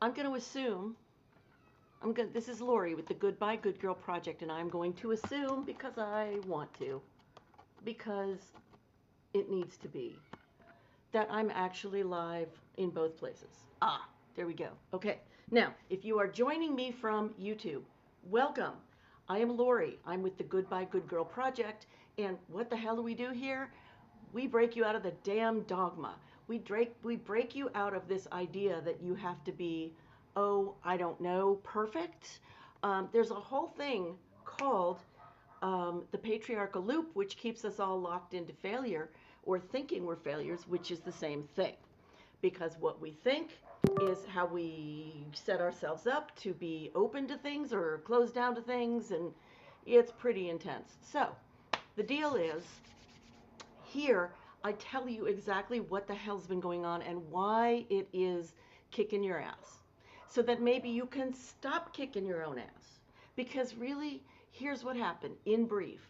I'm going to assume, this is Lori with the Goodbye Good Girl Project, and I'm going to assume because I want to, because it needs to be, that I'm actually live in both places. Ah, there we go. Okay. Now, if you are joining me from YouTube, welcome. I am Lori. I'm with the Goodbye Good Girl Project, and what the hell do we do here? We break you out of the damn dogma. We break you out of this idea that you have to be, oh, I don't know, perfect. There's a whole thing called the patriarchal loop, which keeps us all locked into failure or thinking we're failures, which is the same thing. Because what we think is how we set ourselves up to be open to things or closed down to things, and it's pretty intense. So the deal is, here I tell you exactly what the hell's been going on and why it is kicking your ass, so that maybe you can stop kicking your own ass. Because really, here's what happened in brief.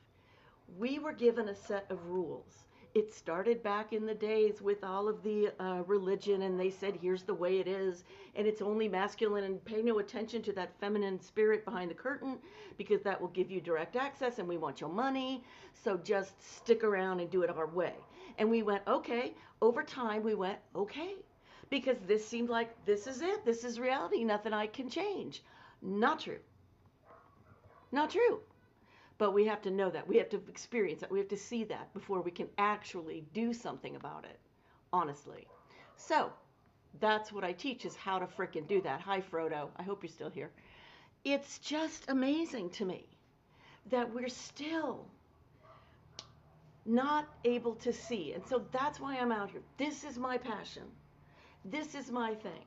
We were given a set of rules. It started back in the days with all of the religion, and they said, here's the way it is, and it's only masculine, and pay no attention to that feminine spirit behind the curtain, because that will give you direct access, and we want your money, so just stick around and do it our way. And we went, okay. Over time, we went, okay, because this seemed like this is it. This is reality. Nothing I can change. Not true. Not true. But we have to know that. We have to experience that. We have to see that before we can actually do something about it, honestly. So that's what I teach, is how to frickin' do that. Hi, Frodo. I hope you're still here. It's just amazing to me that we're still not able to see. And so that's why I'm out here. This is my passion. This is my thing.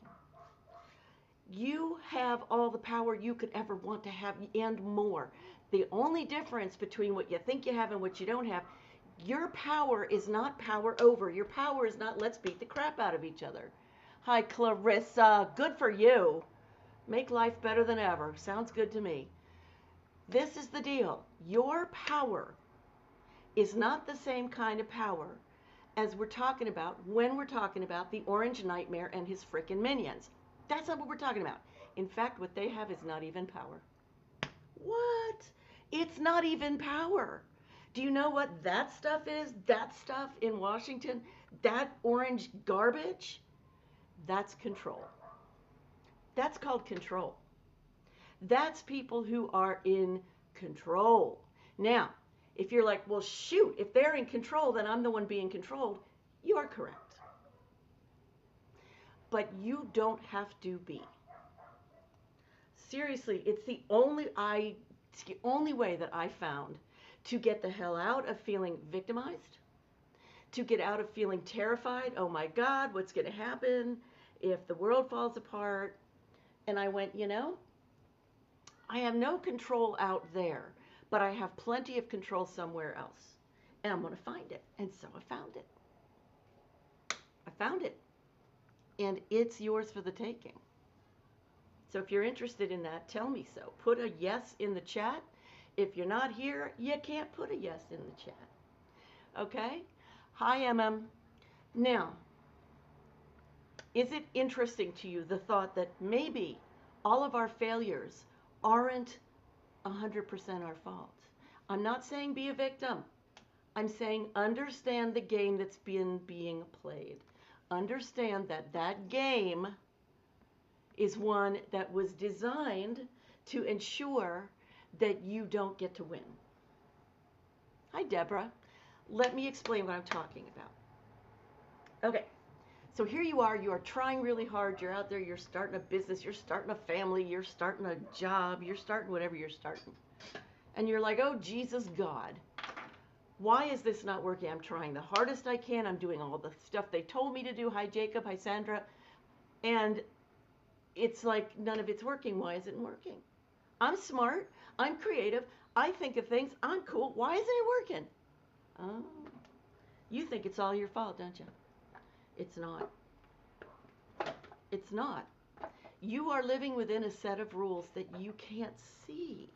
You have all the power you could ever want to have and more. The only difference between what you think you have and what you don't have, your power is not power over. Your power is not let's beat the crap out of each other. Hi, Clarissa. Good for you. Make life better than ever. Sounds good to me. This is the deal. Your power is not the same kind of power as we're talking about when we're talking about the Orange Nightmare and his frickin' minions. That's not what we're talking about. In fact, what they have is not even power. What? It's not even power. Do you know what that stuff is? That stuff in Washington, that orange garbage, that's control. That's called control. That's people who are in control. Now, if you're like, well, shoot, if they're in control, then I'm the one being controlled, you are correct. But you don't have to be. Seriously, it's the only way that I found to get the hell out of feeling victimized, to get out of feeling terrified. Oh my God, what's going to happen if the world falls apart? And I went, I have no control out there, but I have plenty of control somewhere else. And I'm going to find it. And so I found it. I found it. And it's yours for the taking. So if you're interested in that, tell me so. Put a yes in the chat. If you're not here, you can't put a yes in the chat. Okay? Hi, Now, is it interesting to you, the thought that maybe all of our failures aren't 100% our fault? I'm not saying be a victim. I'm saying understand the game that's being played. Understand that that game is one that was designed to ensure that you don't get to win. Hi, Deborah. Let me explain what I'm talking about. Okay, so here you are trying really hard, you're out there, you're starting a business, you're starting a family, you're starting a job, you're starting whatever you're starting. And you're like, oh, Jesus God, why is this not working? I'm trying the hardest I can, I'm doing all the stuff they told me to do. Hi, Jacob, hi, Sandra. And it's like none of it's working. Why isn't it working? I'm smart. I'm creative. I think of things. I'm cool. Why isn't it working? Oh, you think it's all your fault, don't you? It's not. It's not. You are living within a set of rules that you can't see.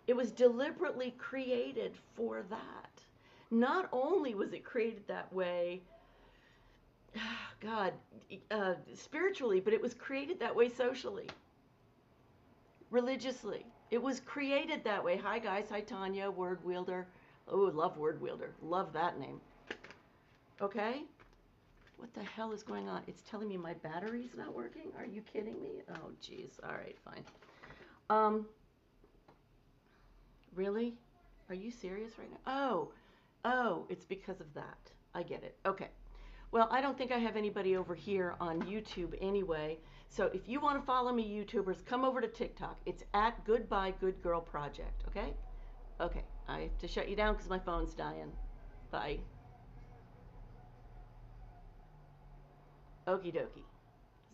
It was deliberately created for that. Not only was it created that way God, spiritually, but it was created that way socially, religiously. It was created that way. Hi, guys. Hi, Tanya, word wielder. Oh, love word wielder. Love that name. Okay? What the hell is going on? It's telling me my battery's not working? Are you kidding me? Oh, geez. All right, fine. Um, really? Are you serious right now? Oh, it's because of that. I get it. Okay. Well, I don't think I have anybody over here on YouTube anyway. So if you want to follow me, YouTubers, come over to TikTok. It's at Goodbye Good Girl Project. Okay? Okay. I have to shut you down because my phone's dying. Bye. Okie dokie.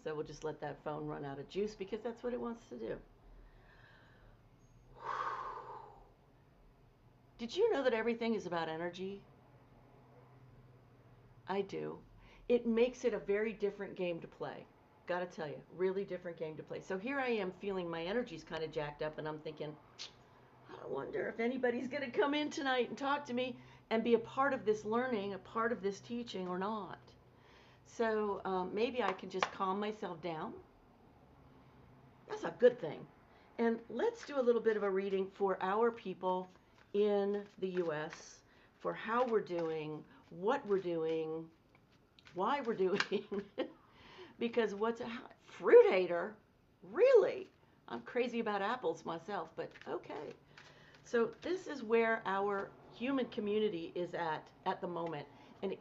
So we'll just let that phone run out of juice because that's what it wants to do. Did you know that everything is about energy? I do. It makes it a very different game to play. Gotta tell you, really different game to play. So here I am feeling my energy's kind of jacked up, and I'm thinking, I wonder if anybody's gonna come in tonight and talk to me and be a part of this learning, a part of this teaching, or not. So maybe I can just calm myself down. That's a good thing. And let's do a little bit of a reading for our people in the US for how we're doing, what we're doing, why we're doing. Because what's a fruit hater? Really? I'm crazy about apples myself, but okay. So this is where our human community is at the moment. And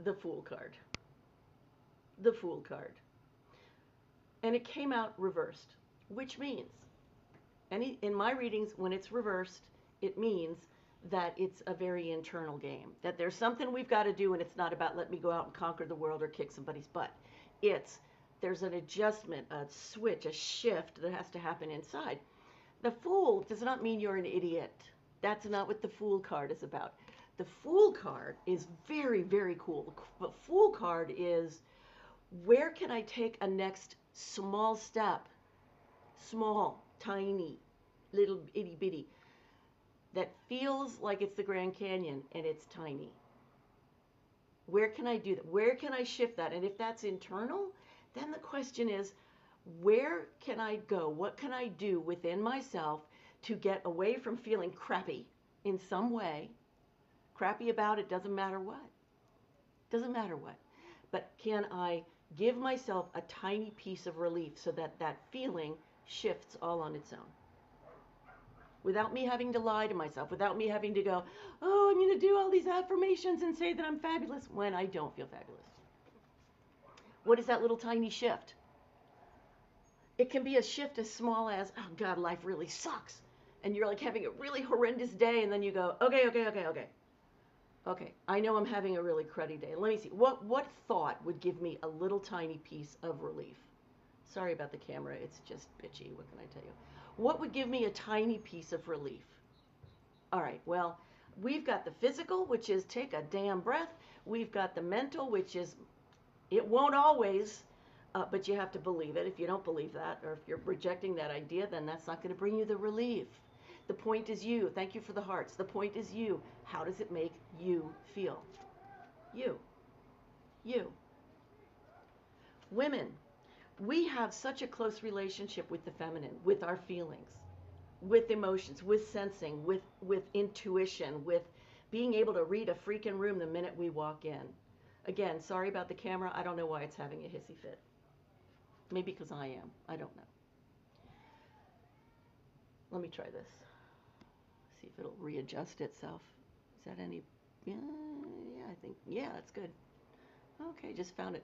the Fool card. The Fool card. And it came out reversed, which means in my readings, when it's reversed, it means that it's a very internal game. That there's something we've got to do, and it's not about let me go out and conquer the world or kick somebody's butt. There's an adjustment, a switch, a shift that has to happen inside. The Fool does not mean you're an idiot. That's not what the Fool card is about. The Fool card is very, very cool. The Fool card is, where can I take a next small step? Small, tiny, little itty bitty, that feels like it's the Grand Canyon and it's tiny. Where can I do that? Where can I shift that? And if that's internal, then the question is, where can I go? What can I do within myself to get away from feeling crappy in some way? Crappy about it, doesn't matter what. Doesn't matter what. But can I give myself a tiny piece of relief so that that feeling shifts all on its own? Without me having to lie to myself, without me having to go, oh, I'm going to do all these affirmations and say that I'm fabulous when I don't feel fabulous. What is that little tiny shift? It can be a shift as small as, oh God, life really sucks. And you're like having a really horrendous day, and then you go, okay. Okay, I know I'm having a really cruddy day. Let me see. What thought would give me a little tiny piece of relief? Sorry about the camera. It's just bitchy. What can I tell you? What would give me a tiny piece of relief? All right, well, we've got the physical, which is take a damn breath. We've got the mental, which is it won't always, but you have to believe it. If you don't believe that, or if you're rejecting that idea, then that's not going to bring you the relief. The point is you. Thank you for the hearts. The point is you. How does it make you feel? You. You. Women, we have such a close relationship with the feminine, with our feelings, with emotions, with sensing, with intuition, with being able to read a freaking room the minute we walk in. Again, sorry about the camera. I don't know why it's having a hissy fit. Maybe because I am. I don't know. Let me try this. See if it'll readjust itself. Is that any... Yeah, I think... Yeah, that's good. Okay, just found it.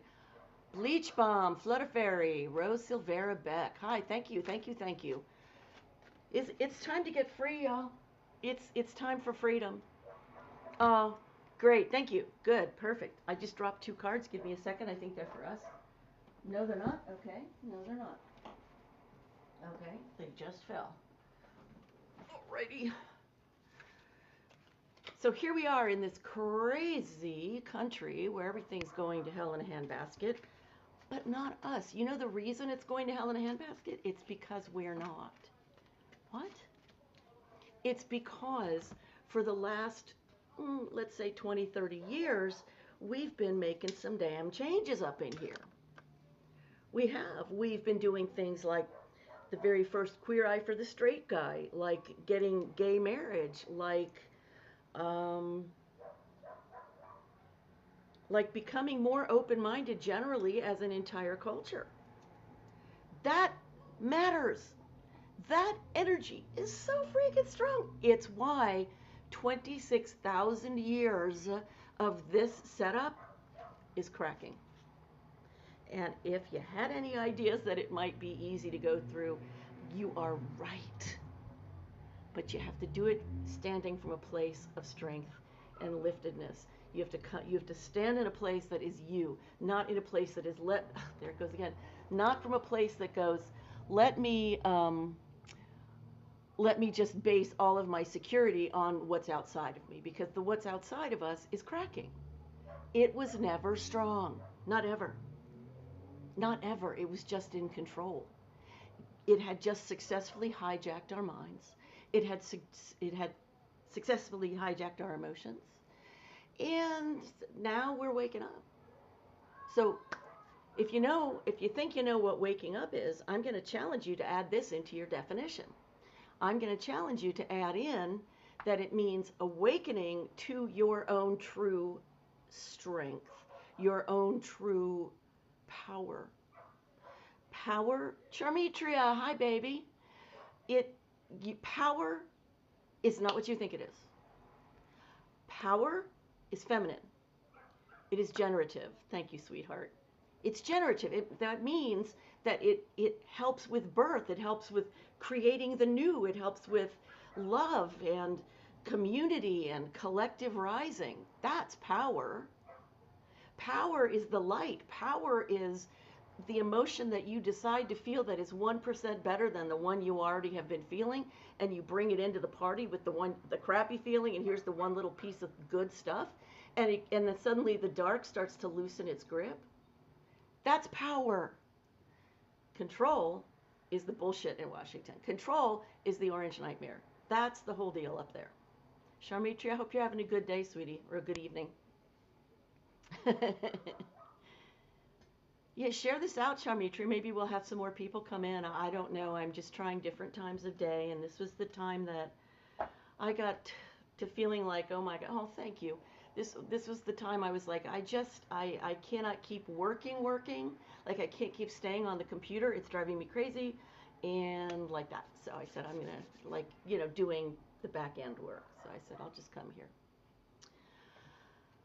Bleach Bomb, Flutter Fairy, Rose Silvera Beck. Hi, thank you. It's time to get free, y'all. It's time for freedom. Oh, great. Thank you. Good. Perfect. I just dropped 2 cards. Give me a second. I think they're for us. No, they're not. Okay. No, they're not. Okay. They just fell. Alrighty. So here we are in this crazy country where everything's going to hell in a handbasket, but not us. You know the reason it's going to hell in a handbasket? It's because we're not. What? It's because for the last, let's say 20, 30 years, we've been making some damn changes up in here. We have. We've been doing things like the very first Queer Eye for the Straight Guy, like getting gay marriage, um, like becoming more open-minded generally as an entire culture. That matters. That energy is so freaking strong. It's why 26,000 years of this setup is cracking. And if you had any ideas that it might be easy to go through, you are right. But you have to do it standing from a place of strength and liftedness. You have to stand in a place that is you, not in a place that is there it goes again, not from a place that goes, let me just base all of my security on what's outside of me, because the what's outside of us is cracking. It was never strong, not ever. Not ever. It was just in control. It had just successfully hijacked our minds. It had successfully hijacked our emotions. And now we're waking up. So if you think you know what waking up is, I'm going to challenge you to add this into your definition. I'm going to challenge you to add in that it means awakening to your own true strength, your own true power. Power, Charmitria, hi baby. Power is not what you think it is. Power is feminine. It is generative. Thank you, sweetheart. It's generative. That means that it helps with birth. It helps with creating the new. It helps with love and community and collective rising. That's power. Power is the light. Power is the emotion that you decide to feel that is 1% better than the one you already have been feeling, and you bring it into the party with the crappy feeling, and here's the one little piece of good stuff, and then suddenly the dark starts to loosen its grip. That's power. Control is the bullshit in Washington. Control is the orange nightmare. That's the whole deal up there. Sharmitri, I hope you're having a good day, sweetie, or a good evening. Yeah, share this out, Sharmitri. Maybe we'll have some more people come in. I don't know. I'm just trying different times of day, and this was the time that I got to feeling like, oh my God, oh, thank you. This was the time I was like, I cannot keep working. Like, I can't keep staying on the computer. It's driving me crazy, and like that. So I said, I'm going to, like, doing the back end work. So I said, I'll just come here.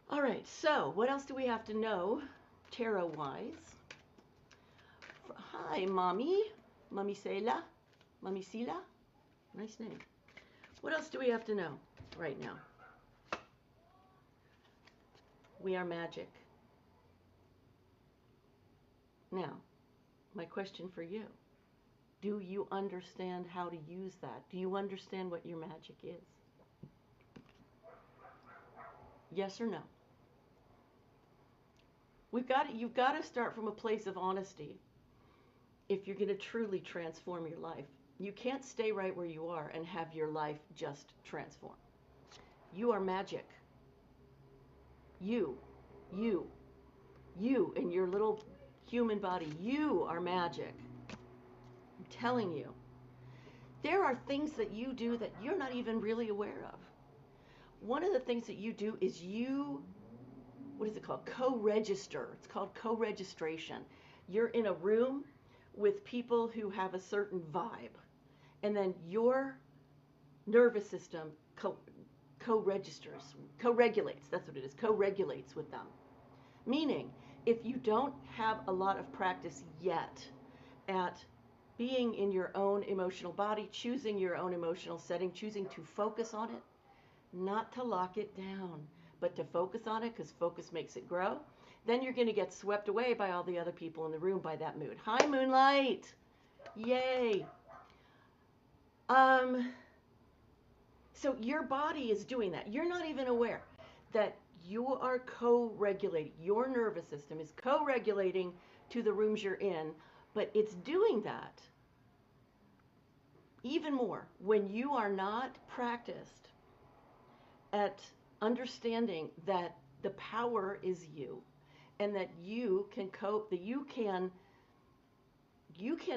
All right, so what else do we have to know tarot-wise? Hi, Mommy. Mommy Sela. Mommy Sela. Nice name. What else do we have to know right now? We are magic. Now, my question for you. Do you understand how to use that? Do you understand what your magic is? Yes or no? You've got to start from a place of honesty if you're going to truly transform your life. You can't stay right where you are and have your life just transform. You are magic. You in your little human body, you are magic. I'm telling you. There are things that you do that you're not even really aware of. One of the things that you do is what is it called? Co-register. It's called co-registration. You're in a room with people who have a certain vibe, and then your nervous system co-registers, co-regulates. That's what it is. Co-regulates with them. Meaning, if you don't have a lot of practice yet at being in your own emotional body, choosing your own emotional setting, choosing to focus on it, not to lock it down, but to focus on it, because focus makes it grow, then you're going to get swept away by all the other people in the room by that mood. Hi, Moonlight. Yay. So your body is doing that. You're not even aware that you are co-regulating. Your nervous system is co-regulating to the rooms you're in, but it's doing that even more when you are not practiced at understanding that the power is you, and that you can cope, that you can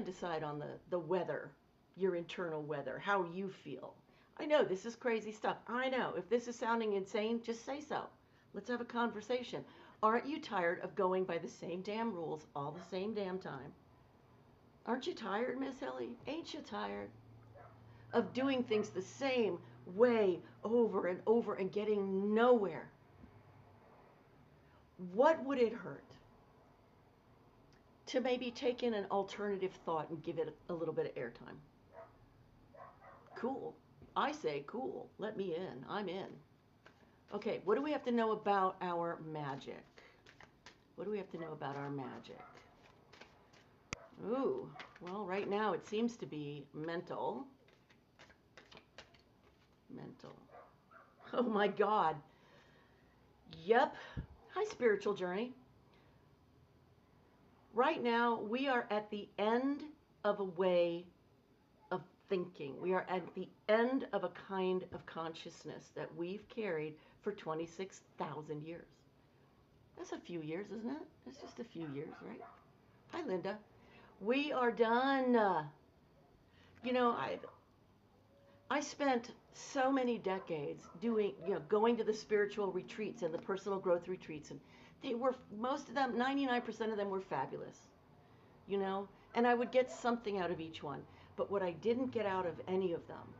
decide on the weather, your internal weather, how you feel. I know this is crazy stuff. I know. If this is sounding insane, just say so. Let's have a conversation. Aren't you tired of going by the same damn rules all the same damn time? Aren't you tired, Miss Ellie? Ain't you tired of doing things the same way over and over and getting nowhere? What would it hurt to maybe take in an alternative thought and give it a little bit of airtime? Cool. I say cool. Let me in. I'm in. Okay, what do we have to know about our magic? What do we have to know about our magic? Ooh, well, right now it seems to be mental. Mental. Oh my God. Yep. Hi, spiritual journey. Right now, we are at the end of a way of thinking. We are at the end of a kind of consciousness that we've carried for 26,000 years. That's a few years, isn't it? It's just a few years, right? Hi, Linda. We are done. You know, I spent so many decades doing, going to the spiritual retreats and the personal growth retreats, and they were, most of them, 99% of them were fabulous, and I would get something out of each one. But what I didn't get out of any of them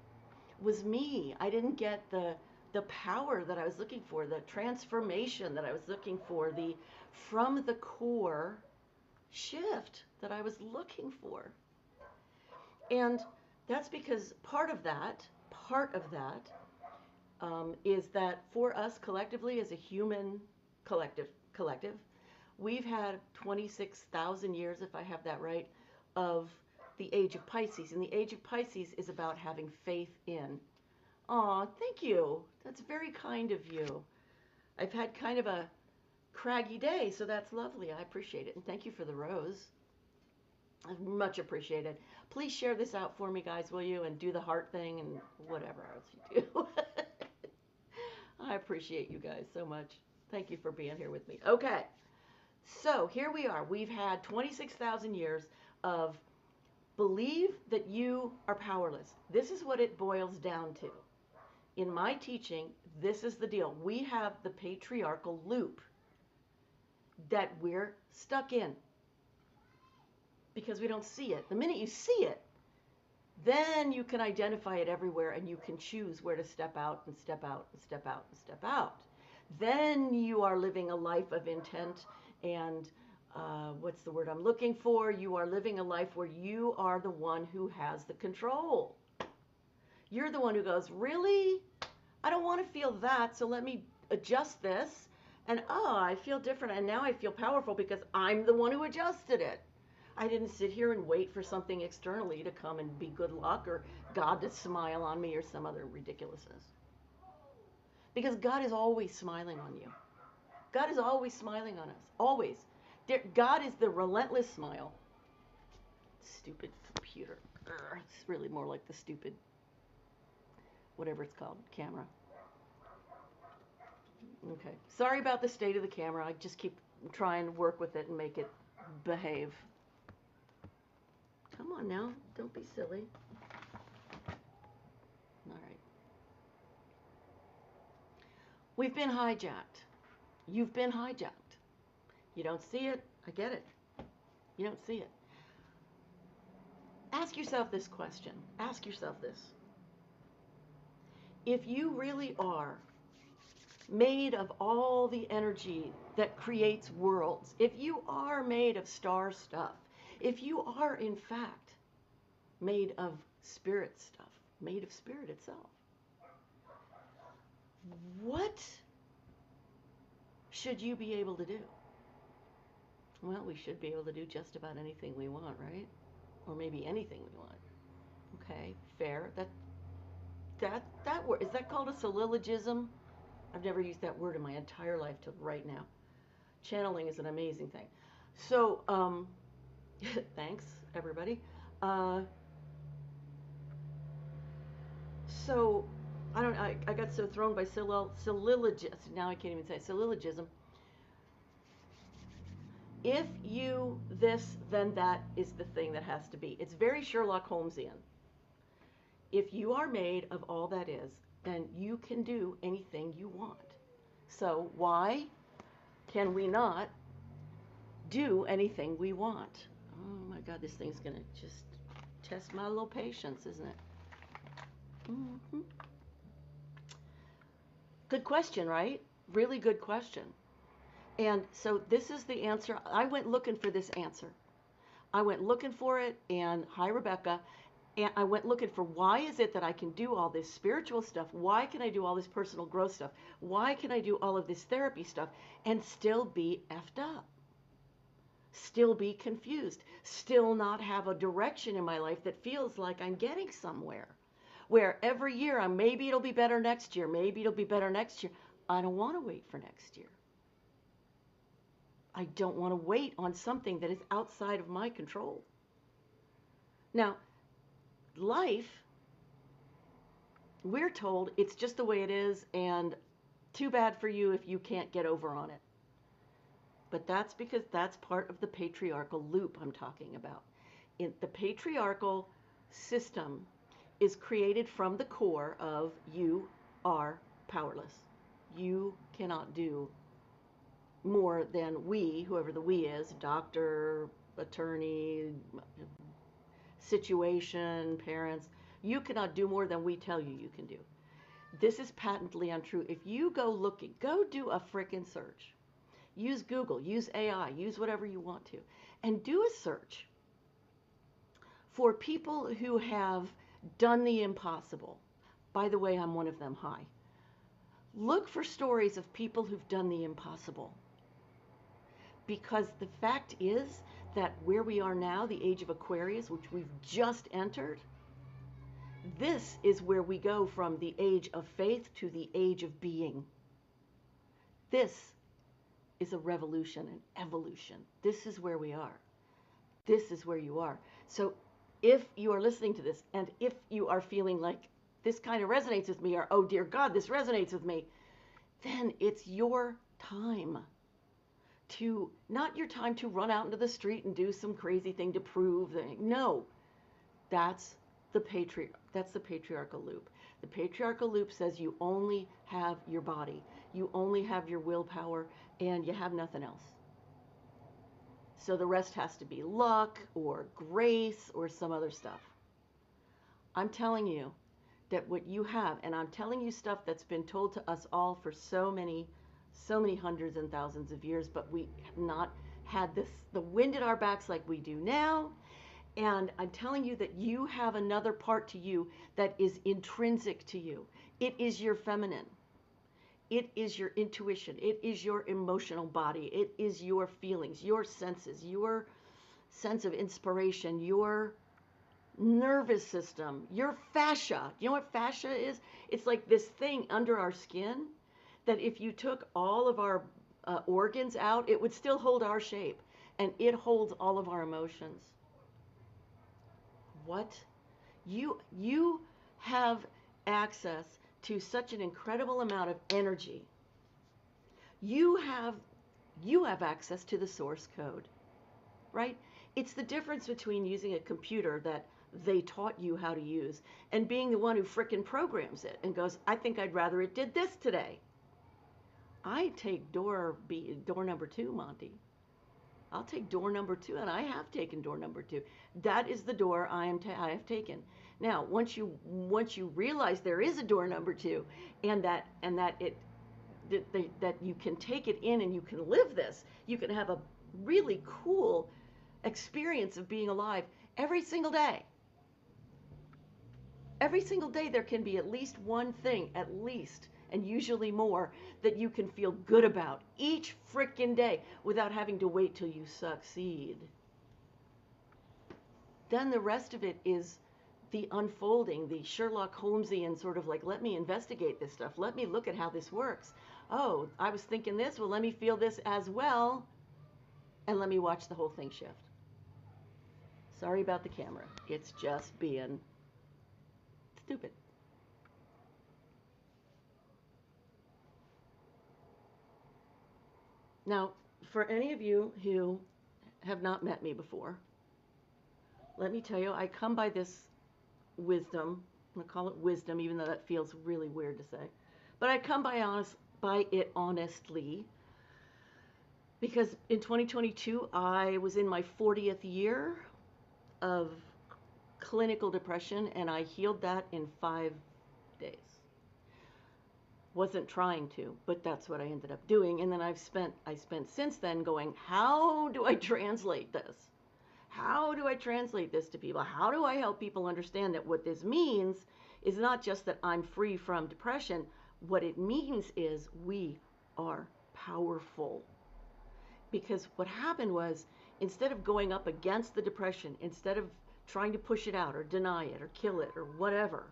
was me. I didn't get the power that I was looking for, the transformation that I was looking for, the from the core shift that I was looking for. And that's because part of that is that for us collectively as a human collective, we've had 26,000 years, if I have that right, of the age of Pisces. And the age of Pisces is about having faith in. Aw, thank you. That's very kind of you. I've had kind of a craggy day, so that's lovely. I appreciate it. And thank you for the rose. Much appreciated. Please share this out for me, guys, will you? And do the heart thing and whatever else you do. I appreciate you guys so much. Thank you for being here with me. Okay, so here we are. We've had 26,000 years of believe that you are powerless. This is what it boils down to. In my teaching, this is the deal. We have the patriarchal loop that we're stuck in because we don't see it. The minute you see it, then you can identify it everywhere and you can choose where to step out and step out and step out and step out. Then you are living a life of intent and what's the word I'm looking for? You are living a life where you are the one who has the control. You're the one who goes, really? I don't want to feel that, so let me adjust this. And I feel different, and now I feel powerful because I'm the one who adjusted it. I didn't sit here and wait for something externally to come and be good luck or God to smile on me or some other ridiculousness. Because God is always smiling on you. God is always smiling on us. Always. God is the relentless smile. Stupid computer. It's really more like the stupid, whatever it's called, camera. Okay. Sorry about the state of the camera. I just keep trying to work with it and make it behave. Come on now. Don't be silly. All right. We've been hijacked. You've been hijacked. You don't see it. I get it. You don't see it. Ask yourself this question. Ask yourself this. If you really are made of all the energy that creates worlds, if you are made of star stuff, if you are in fact made of spirit stuff, made of spirit itself, what should you be able to do? Well, we should be able to do just about anything we want, right? Or maybe anything we want. Okay, fair. That word, is that called a syllogism? I've never used that word in my entire life till right now. Channeling is an amazing thing. So, thanks everybody. So I got so thrown by syllogism. Now I can't even say syllogism. If you this, then that is the thing that has to be. It's very Sherlock Holmesian. If you are made of all that is, then you can do anything you want. So why can we not do anything we want? Oh my God, this thing's going to just test my little patience, isn't it? Mm-hmm. Good question, right? Really good question. And so this is the answer. I went looking for this answer. I went looking for it, and hi, Rebecca. And I went looking for why is it that I can do all this spiritual stuff? Why can I do all this personal growth stuff? Why can I do all of this therapy stuff and still be effed up? Still be confused, still not have a direction in my life that feels like I'm getting somewhere. Where every year maybe it'll be better next year, maybe it'll be better next year. I don't want to wait for next year. I don't want to wait on something that is outside of my control. Now, life, we're told it's just the way it is, and too bad for you if you can't get over on it. But that's because that's part of the patriarchal loop I'm talking about. The patriarchal system is created from the core of you are powerless. You cannot do more than we, whoever the we is, doctor, attorney, situation, parents, you cannot do more than we tell you you can do. This is patently untrue. If you go looking, go do a frickin' search. Use Google, use AI, use whatever you want to, and do a search for people who have done the impossible. By the way, I'm one of them. Hi. Look for stories of people who've done the impossible. Because the fact is that where we are now, the age of Aquarius, which we've just entered, this is where we go from the age of faith to the age of being. This is a revolution, an evolution. This is where we are. This is where you are. So if you are listening to this, and if you are feeling like this kind of resonates with me, or oh dear God, this resonates with me, then it's your time to, not your time to run out into the street and do some crazy thing to prove that. No, that's the patriarchal loop. The patriarchal loop says you only have your body, you only have your willpower, and you have nothing else. So the rest has to be luck or grace or some other stuff. I'm telling you that what you have, and I'm telling you stuff that's been told to us all for so many hundreds and thousands of years, but we have not had the wind at our backs like we do now. And I'm telling you that you have another part to you that is intrinsic to you. It is your feminine. It is your intuition. It is your emotional body. It is your feelings, your senses, your sense of inspiration, your nervous system, your fascia. You know what fascia is? It's like this thing under our skin that if you took all of our organs out, it would still hold our shape. And it holds all of our emotions. What? You have access to such an incredible amount of energy. You have access to the source code, right? It's the difference between using a computer that they taught you how to use and being the one who frickin' programs it and goes, I think I'd rather it did this today. I take door number 2, Monty. I'll take door number 2, and I have taken door number 2. That is the door I have taken. Now, once you realize there is a door number 2, and that you can take it in and you can live this, you can have a really cool experience of being alive every single day. Every single day there can be at least one thing, at least, and usually more, that you can feel good about each frickin' day without having to wait till you succeed. Then the rest of it is the unfolding, the Sherlock Holmesian sort of like, let me investigate this stuff. Let me look at how this works. Oh, I was thinking this. Well, let me feel this as well. And let me watch the whole thing shift. Sorry about the camera. It's just being stupid. Now, for any of you who have not met me before, let me tell you, I come by this wisdom. I'm going to call it wisdom, even though that feels really weird to say. But I come by it honestly because in 2022, I was in my 40th year of clinical depression, and I healed that in 5 days. Wasn't trying to, but that's what I ended up doing. And then I spent since then going, how do I translate this? How do I translate this to people? How do I help people understand that what this means is not just that I'm free from depression. What it means is we are powerful. Because what happened was, instead of going up against the depression, instead of trying to push it out or deny it or kill it or whatever,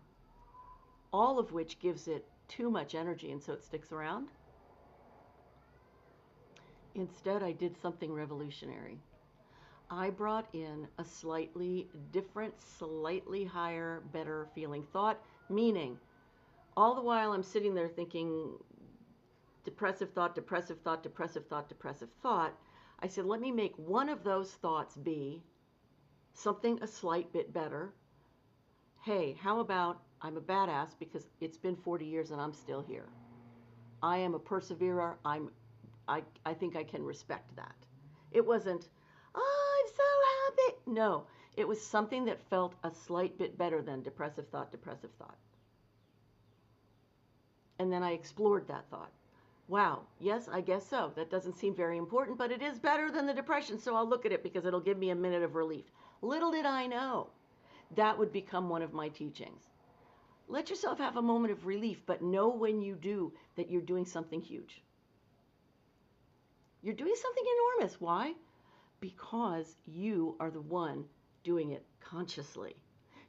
all of which gives it too much energy and so it sticks around, instead I did something revolutionary. I brought in a slightly different, slightly higher, better feeling thought, meaning all the while I'm sitting there thinking depressive thought, depressive thought, depressive thought, depressive thought, I said, let me make one of those thoughts be something a slight bit better. Hey, how about I'm a badass because it's been 40 years and I'm still here. I am a perseverer. I think I can respect that. It wasn't, oh, I'm so happy. No, it was something that felt a slight bit better than depressive thought, depressive thought. And then I explored that thought. Wow, yes, I guess so. That doesn't seem very important, but it is better than the depression, so I'll look at it because it'll give me a minute of relief. Little did I know that would become one of my teachings. Let yourself have a moment of relief, but know when you do that you're doing something huge. You're doing something enormous. Why? Because you are the one doing it consciously.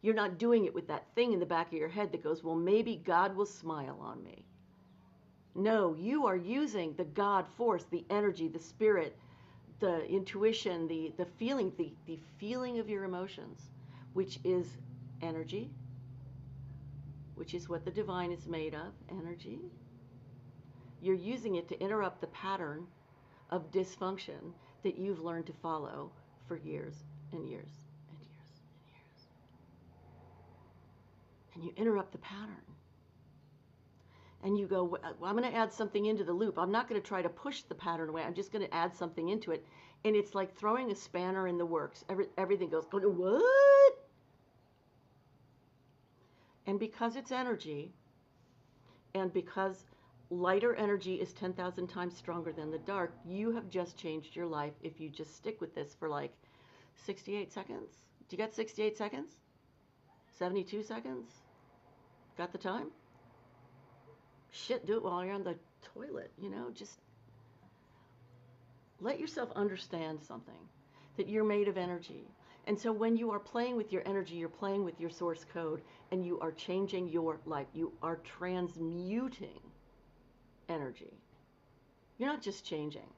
You're not doing it with that thing in the back of your head that goes, well, maybe God will smile on me. No, you are using the God force, the energy, the spirit, the intuition, the feeling, the feeling of your emotions, which is energy, which is what the divine is made of, energy. You're using it to interrupt the pattern of dysfunction that you've learned to follow for years and years and years and years. And you interrupt the pattern. And you go, well, I'm going to add something into the loop. I'm not going to try to push the pattern away. I'm just going to add something into it. And it's like throwing a spanner in the works. Everything goes, what? And because it's energy, and because lighter energy is 10,000 times stronger than the dark, you have just changed your life if you just stick with this for like 68 seconds. Do you got 68 seconds? 72 seconds? Got the time? Shit, do it while you're on the toilet, just let yourself understand something, that you're made of energy. And so when you are playing with your energy, you're playing with your source code, and you are changing your life. You are transmuting energy. You're not just changing.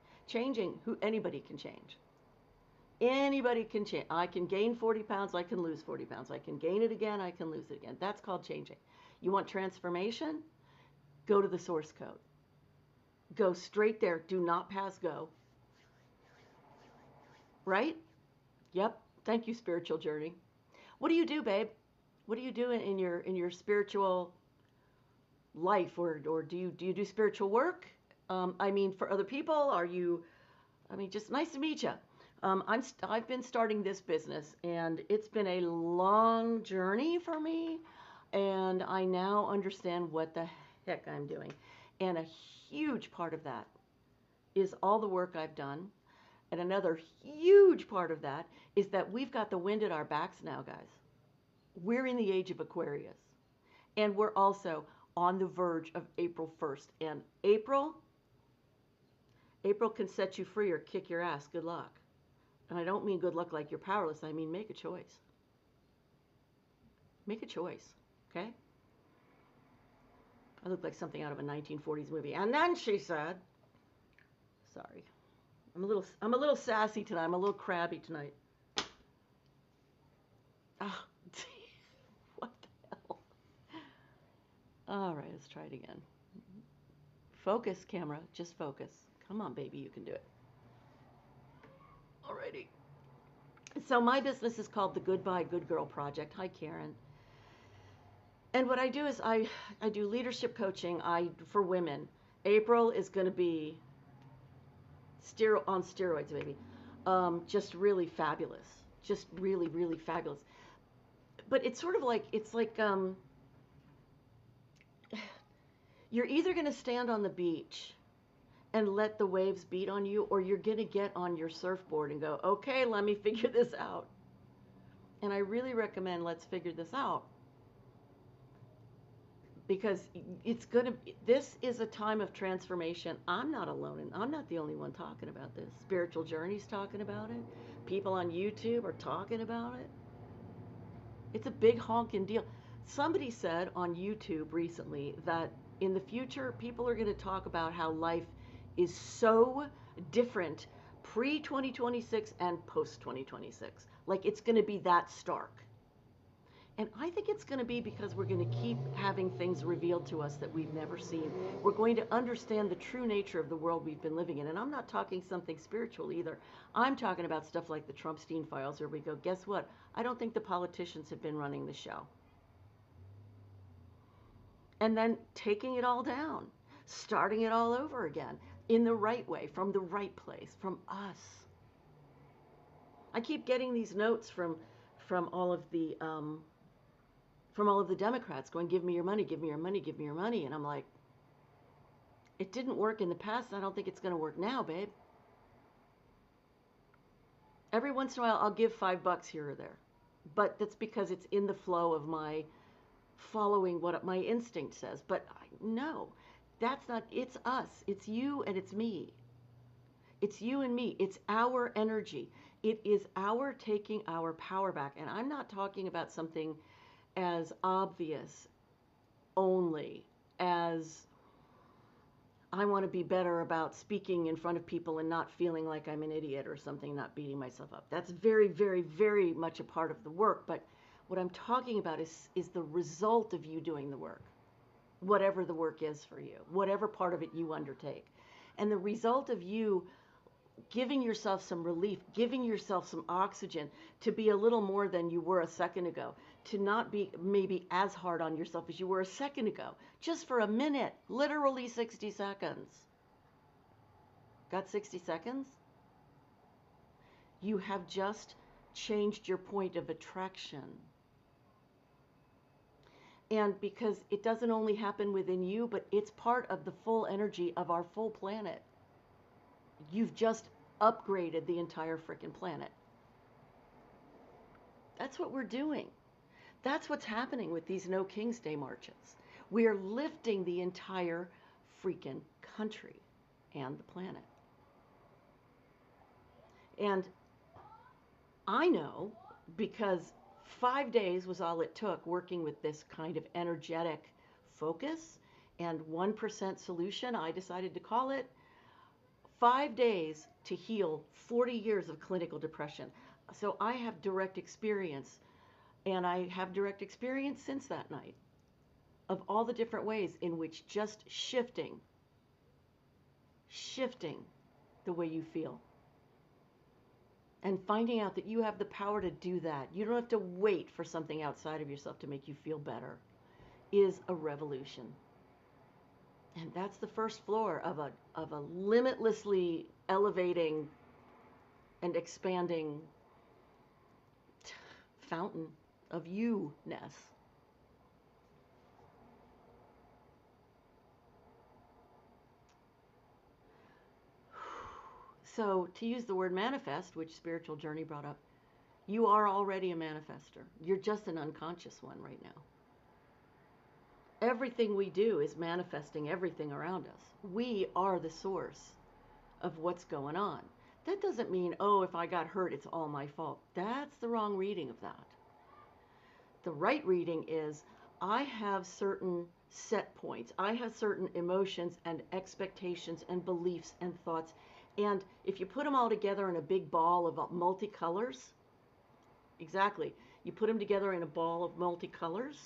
Anybody can change. Anybody can change. I can gain 40 pounds, I can lose 40 pounds. I can gain it again, I can lose it again. That's called changing. You want transformation? Go to the source code. Go straight there. Do not pass go. Right? Yep. Thank you, spiritual journey. What do you do, babe? What do you do in your spiritual life, or do you do spiritual work? For other people, are you? Just nice to meet you. I've been starting this business, and it's been a long journey for me, and I now understand what the heck I'm doing. And a huge part of that is all the work I've done. And another huge part of that is that we've got the wind at our backs now, guys. We're in the age of Aquarius. And we're also on the verge of April 1st. And April can set you free or kick your ass. Good luck. And I don't mean good luck like you're powerless. I mean make a choice. Make a choice, okay? I look like something out of a 1940s movie. And then she said, sorry. I'm a little sassy tonight. I'm a little crabby tonight. Oh, what the hell? All right, let's try it again. Focus, camera. Just focus, Come on, baby, you can do it. Alrighty. So my business is called the Goodbye Good Girl Project. Hi, Karen. And what I do is I do leadership coaching for women. April is going to be on steroids, baby. Just really fabulous. Just really, really fabulous. But it's sort of like, you're either going to stand on the beach and let the waves beat on you, or you're going to get on your surfboard and go, okay, let me figure this out. And I really recommend let's figure this out. Because this is a time of transformation. I'm not alone, and I'm not the only one talking about this. Spiritual Journey's talking about it. People on YouTube are talking about it. It's a big honking deal. Somebody said on YouTube recently that in the future, people are going to talk about how life is so different pre-2026 and post-2026. Like it's going to be that stark. And I think it's going to be because we're going to keep having things revealed to us that we've never seen. We're going to understand the true nature of the world we've been living in. And I'm not talking something spiritual either. I'm talking about stuff like the Trumpstein files, where we go, guess what? I don't think the politicians have been running the show. And then taking it all down, starting it all over again in the right way, from the right place, from us. I keep getting these notes from all of the Democrats going, give me your money, give me your money, give me your money. And I'm like, it didn't work in the past. I don't think it's going to work now, babe. Every once in a while, I'll give $5 here or there. But that's because it's in the flow of my following what my instinct says. But no, that's not, it's us. It's you and it's me. It's you and me. It's our energy. It is our taking our power back. And I'm not talking about something as obvious only as I want to be better about speaking in front of people and not feeling like I'm an idiot or something, not beating myself up. That's very, very, very much a part of the work. But what I'm talking about is the result of you doing the work, whatever the work is for you, whatever part of it you undertake. And the result of you giving yourself some relief, giving yourself some oxygen, to be a little more than you were a second ago, to not be maybe as hard on yourself as you were a second ago, just for a minute, literally 60 seconds. Got 60 seconds? You have just changed your point of attraction. And because it doesn't only happen within you, but it's part of the full energy of our full planet. You've just upgraded the entire frickin' planet. That's what we're doing. That's what's happening with these No King's Day marches. We are lifting the entire freaking country and the planet. And I know, because 5 days was all it took working with this kind of energetic focus and 1% solution, I decided to call it, 5 days to heal 40 years of clinical depression. So I have direct experience, and I have direct experience since that night of all the different ways in which just shifting the way you feel, and finding out that you have the power to do that. You don't have to wait for something outside of yourself to make you feel better, is a revolution. And that's the first floor of a limitlessly elevating and expanding fountain of you-ness. So to use the word manifest, which Spiritual Journey brought up, you are already a manifester. You're just an unconscious one right now. Everything we do is manifesting everything around us. We are the source of what's going on. That doesn't mean, oh, if I got hurt, it's all my fault. That's the wrong reading of that. The right reading is, I have certain set points. I have certain emotions and expectations and beliefs and thoughts. And if you put them all together in a big ball of multicolors, exactly, you put them together in a ball of multicolors,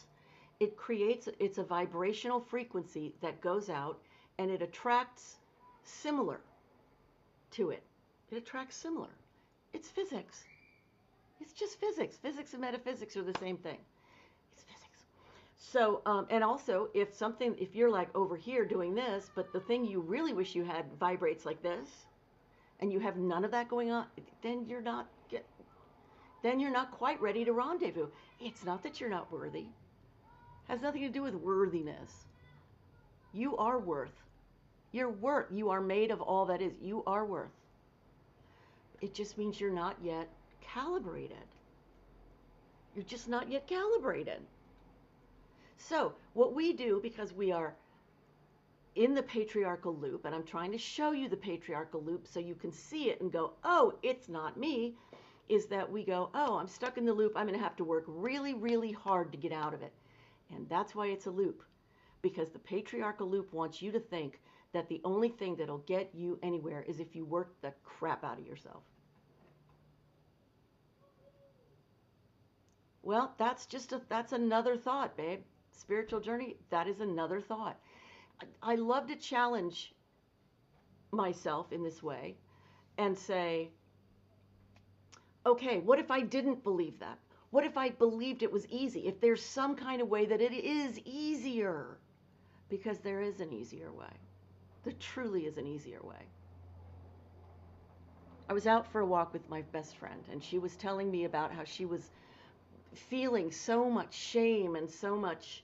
it's a vibrational frequency that goes out, and it attracts similar. to it. It attracts similar. It's physics. It's just physics. Physics and metaphysics are the same thing. It's physics. So, and also, if you're like over here doing this, but the thing you really wish you had vibrates like this, and you have none of that going on, then you're not quite ready to rendezvous. It's not that you're not worthy. It has nothing to do with worthiness. You are worth. You're worth. You are made of all that is. You are worth. It just means you're not yet calibrated. You're just not yet calibrated. So, what we do, because we are in the patriarchal loop, and I'm trying to show you the patriarchal loop so you can see it and go, oh, it's not me, is that we go, oh, I'm stuck in the loop. I'm going to have to work really, really hard to get out of it. And that's why it's a loop, because the patriarchal loop wants you to think that the only thing that'll get you anywhere is if you work the crap out of yourself. Well, that's another thought, babe. Spiritual journey, that is another thought. I love to challenge myself in this way and say, okay, what if I didn't believe that? What if I believed it was easy? If there's some kind of way that it is easier, because there is an easier way. There truly is an easier way. I was out for a walk with my best friend, and she was telling me about how she was feeling so much shame and so much,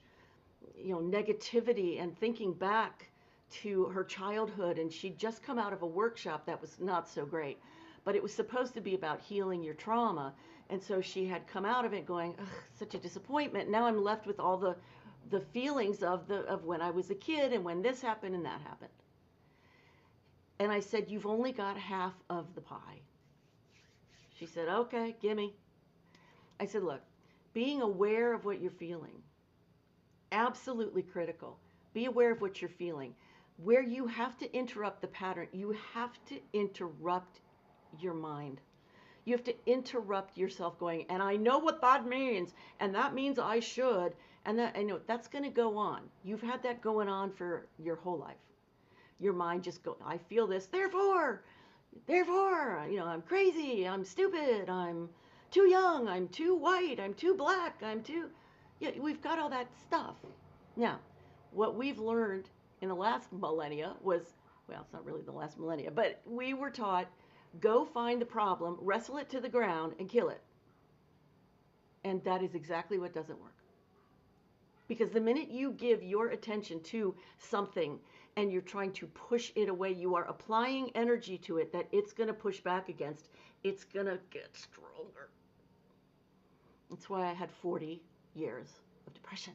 negativity, and thinking back to her childhood. And she'd just come out of a workshop that was not so great, but it was supposed to be about healing your trauma. And so she had come out of it going, ugh, such a disappointment. Now I'm left with all the feelings of when I was a kid and when this happened and that happened. And I said, you've only got half of the pie. She said, okay, gimme. I said, look, being aware of what you're feeling, absolutely critical. Be aware of what you're feeling. Where you have to interrupt the pattern, you have to interrupt your mind. You have to interrupt yourself going, and I know what that means, and that means I should, and that I know that's going to go on. You've had that going on for your whole life. Your mind just goes, I feel this, therefore, I'm crazy, I'm stupid, I'm too young, I'm too white, I'm too black, we've got all that stuff. Now, what we've learned in the last millennia was, well, it's not really the last millennia, but we were taught, go find the problem, wrestle it to the ground, and kill it. And that is exactly what doesn't work. Because the minute you give your attention to something and you're trying to push it away, you are applying energy to it that it's going to push back against. It's going to get stronger. That's why I had 40 years of depression.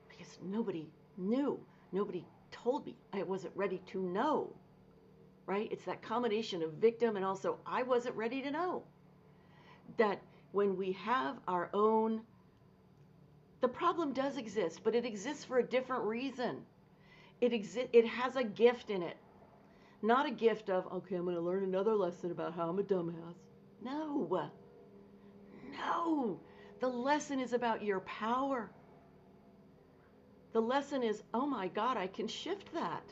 Because nobody knew. Nobody told me. I wasn't ready to know. Right? It's that combination of victim and also I wasn't ready to know. That when we have our own, the problem does exist, but it exists for a different reason. It has a gift in it. Not a gift of, okay, I'm going to learn another lesson about how I'm a dumbass. No. No. The lesson is about your power. The lesson is, oh my God, I can shift that.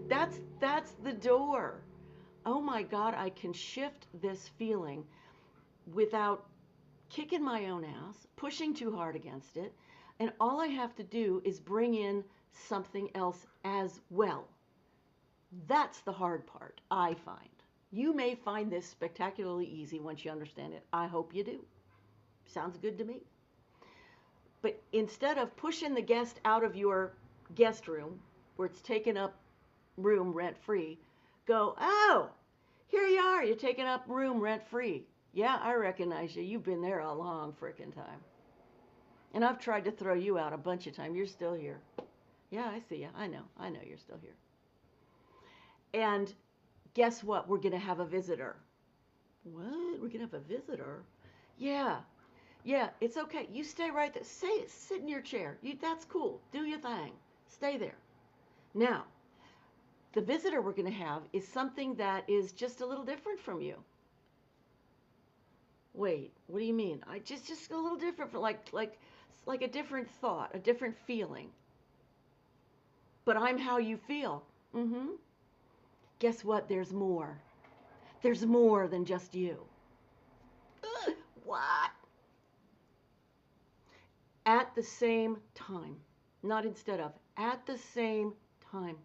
That's the door. Oh my God, I can shift this feeling without kicking my own ass, pushing too hard against it, and all I have to do is bring in something else as well. That's the hard part, I find. You may find this spectacularly easy once you understand it. I hope you do. Sounds good to me. But instead of pushing the guest out of your guest room, where it's taken up room rent-free, go, oh, here you are, you're taking up room rent-free. Yeah, I recognize you. You've been there a long frickin' time. And I've tried to throw you out a bunch of times. You're still here. Yeah, I see you. I know you're still here. And guess what? We're going to have a visitor. What? We're going to have a visitor? Yeah, it's okay. You stay right there. Sit in your chair. That's cool. Do your thing. Stay there. Now, the visitor we're going to have is something that is just a little different from you. Wait, what do you mean? Just a little different, like a different thought, a different feeling. but I'm how you feel. Mm-hmm. Guess what? There's more. There's more than just you. What? At the same time, not instead of, at the same time.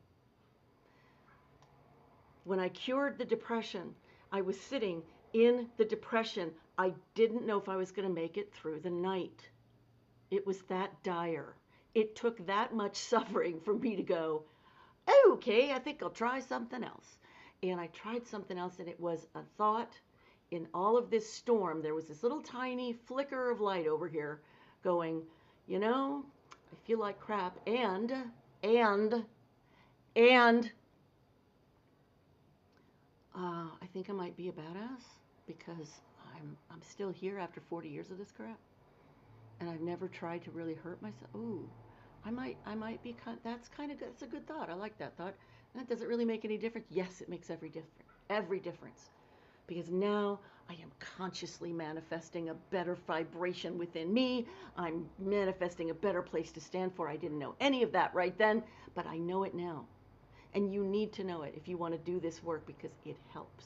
When I cured the depression, I was sitting in the depression. I didn't know if I was going to make it through the night. It was that dire. It took that much suffering for me to go, okay, I think I'll try something else. And I tried something else, and it was a thought. In all of this storm, there was this little tiny flicker of light over here going, I feel like crap, and I think I might be a badass because I'm still here after 40 years of this crap, and I've never tried to really hurt myself. Ooh, I might be that's kind of good. That's a good thought. I like that thought. That doesn't really make any difference. Yes, it makes every difference, because now I am consciously manifesting a better vibration within me. I'm manifesting a better place to stand for. I didn't know any of that right then, but I know it now. And you need to know it if you want to do this work, because it helps.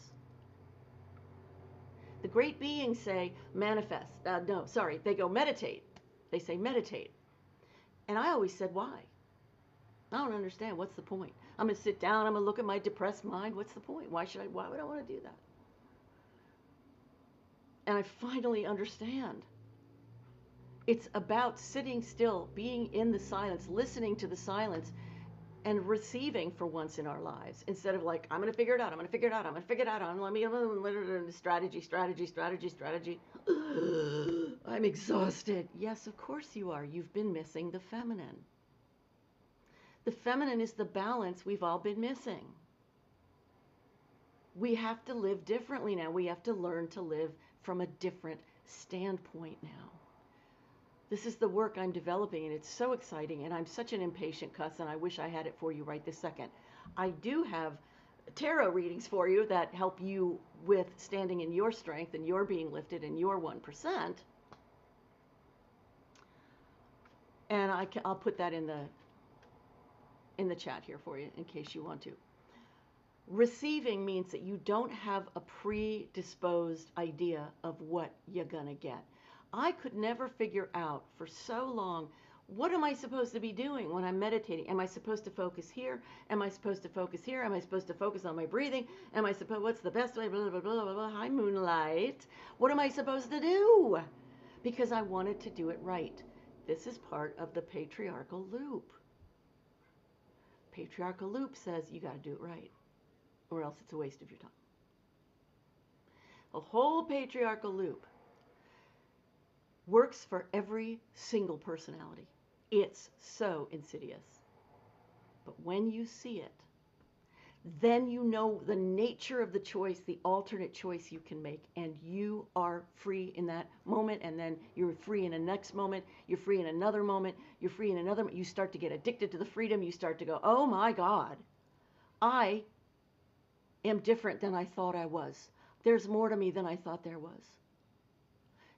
The great beings say manifest. They go meditate. They say meditate. And I always said, why? I don't understand. What's the point? I'm going to sit down. I'm going to look at my depressed mind. What's the point? Why would I want to do that? And I finally understand. It's about sitting still, being in the silence, listening to the silence, and receiving for once in our lives, instead of like, I'm going to figure it out. I'm going to figure it out. I'm going to figure it out. Strategy. I'm exhausted. Yes, of course you are. You've been missing the feminine. The feminine is the balance we've all been missing. We have to live differently now. We have to learn to live from a different standpoint now. This is the work I'm developing, and it's so exciting, and I'm such an impatient cuss, and I wish I had it for you right this second. I do have tarot readings for you that help you with standing in your strength and your being lifted and your 1%. And I'll put that in the chat here for you in case you want to. Receiving means that you don't have a predisposed idea of what you're going to get. I could never figure out for so long, what am I supposed to be doing when I'm meditating? Am I supposed to focus here? Am I supposed to focus here? Am I supposed to focus on my breathing? What's the best way? Blah, blah, blah, blah, blah. Hi, Moonlight. What am I supposed to do? Because I wanted to do it right. This is part of the patriarchal loop. Patriarchal loop says you got to do it right, or else it's a waste of your time. The whole patriarchal loop works for every single personality. It's so insidious. But when you see it, then you know the nature of the choice, the alternate choice you can make, and you are free in that moment, and then you're free in the next moment, you're free in another moment, you're free in another moment. You start to get addicted to the freedom. You start to go, oh my God, I am different than I thought I was. There's more to me than I thought there was.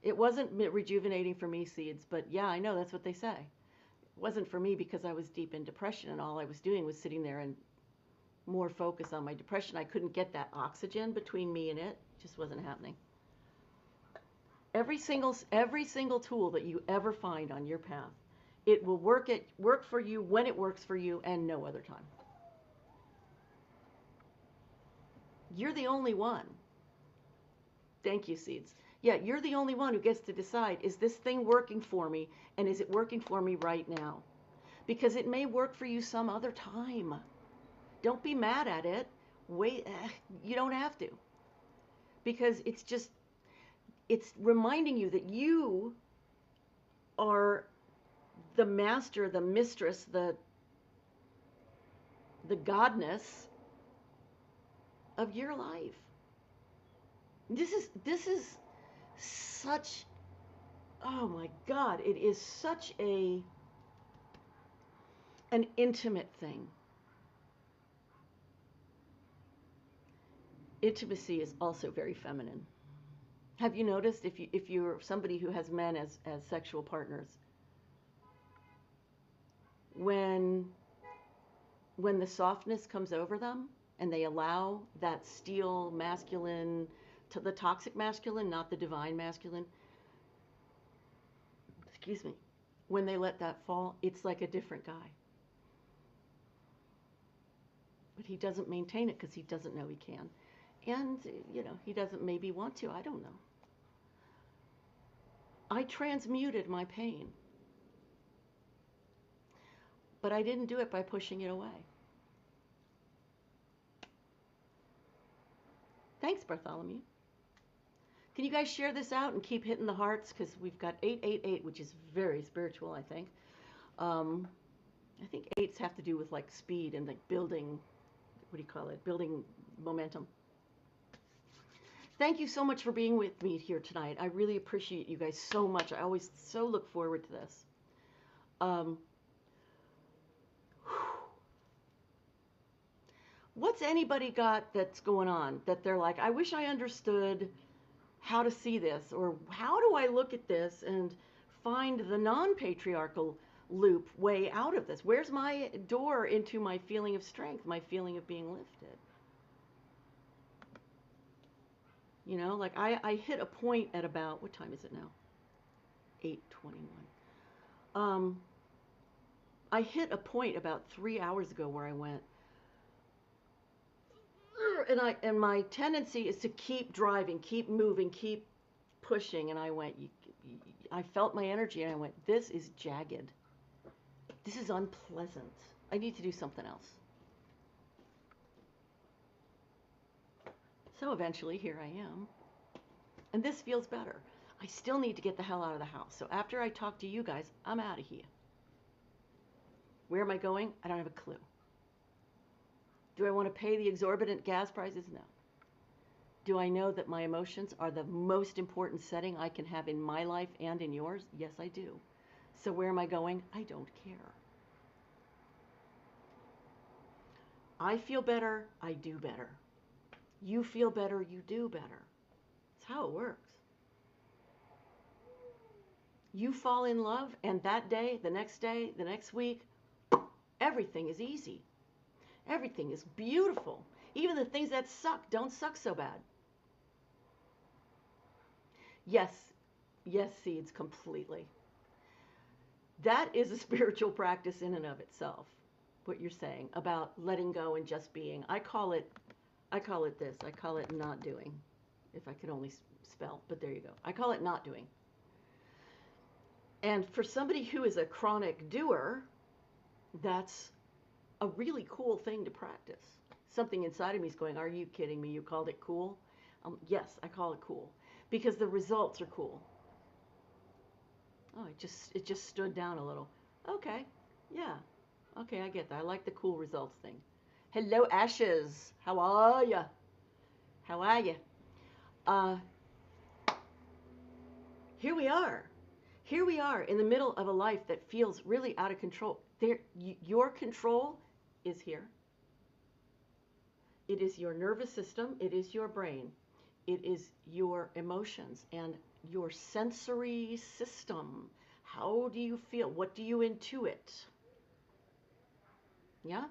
It wasn't rejuvenating for me, Seeds, but yeah, I know that's what they say. It wasn't for me because I was deep in depression, and all I was doing was sitting there and more focus on my depression. I couldn't get that oxygen between me and it. It just wasn't happening. Every single tool that you ever find on your path, it will work for you when it works for you and no other time. You're the only one. Thank you, Seeds. Yeah, you're the only one who gets to decide, is this thing working for me, and is it working for me right now? Because it may work for you some other time. Don't be mad at it. Wait, you don't have to. Because it's reminding you that you are the master, the mistress, the godness of your life. This is such, oh my God, it is such an intimate thing. Intimacy is also very feminine. Have you noticed if you're somebody who has men as sexual partners, when when the softness comes over them and they allow that steel masculine, to the toxic masculine, not the divine masculine, excuse me, when they let that fall, it's like a different guy. But he doesn't maintain it because he doesn't know he can. And, he doesn't maybe want to. I don't know. I transmuted my pain. But I didn't do it by pushing it away. Thanks, Bartholomew. Can you guys share this out and keep hitting the hearts? Because we've got 888, which is very spiritual, I think. I think eights have to do with like speed and like building, what do you call it? Building momentum. Thank you so much for being with me here tonight. I really appreciate you guys so much. I always so look forward to this. What's anybody got that's going on that they're like, I wish I understood how to see this, or how do I look at this and find the non-patriarchal loop way out of this? Where's my door into my feeling of strength, my feeling of being lifted? Like I hit a point at about, what time is it now? 8:21. I hit a point about 3 hours ago where I went, and my tendency is to keep driving, keep moving, keep pushing, and I went, I felt my energy, and I went, this is jagged. This is unpleasant. I need to do something else. So eventually, here I am. And this feels better. I still need to get the hell out of the house. So after I talk to you guys, I'm out of here. Where am I going? I don't have a clue. Do I want to pay the exorbitant gas prices? No. Do I know that my emotions are the most important setting I can have in my life and in yours? Yes, I do. So where am I going? I don't care. I feel better, I do better. You feel better, you do better. That's how it works. You fall in love, and that day, the next week, everything is easy. Everything is beautiful. Even the things that suck don't suck so bad. Yes, seeds, completely. That is a spiritual practice in and of itself, what you're saying about letting go and just being. I call it this. I call it not doing, if I could only spell, but there you go. I call it not doing. And for somebody who is a chronic doer, that's a really cool thing to practice. Something inside of me is going, are you kidding me? You called it cool? Yes, I call it cool because the results are cool. Oh, it just stood down a little. Okay, yeah. Okay, I get that. I like the cool results thing. Hello, Ashes. How are ya? How are ya? Here we are. Here we are in the middle of a life that feels really out of control. Your control is here. It is your nervous system. It is your brain. It is your emotions and your sensory system. How do you feel? What do you intuit? Yeah?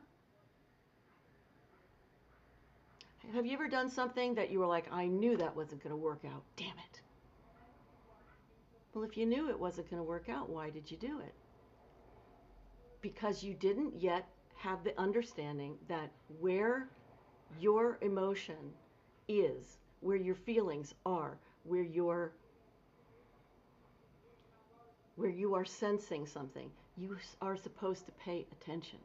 Have you ever done something that you were like, I knew that wasn't going to work out. Damn it. Well, if you knew it wasn't going to work out, why did you do it? Because you didn't yet have the understanding that where your emotion is, where your feelings are, where you are sensing something, you are supposed to pay attention.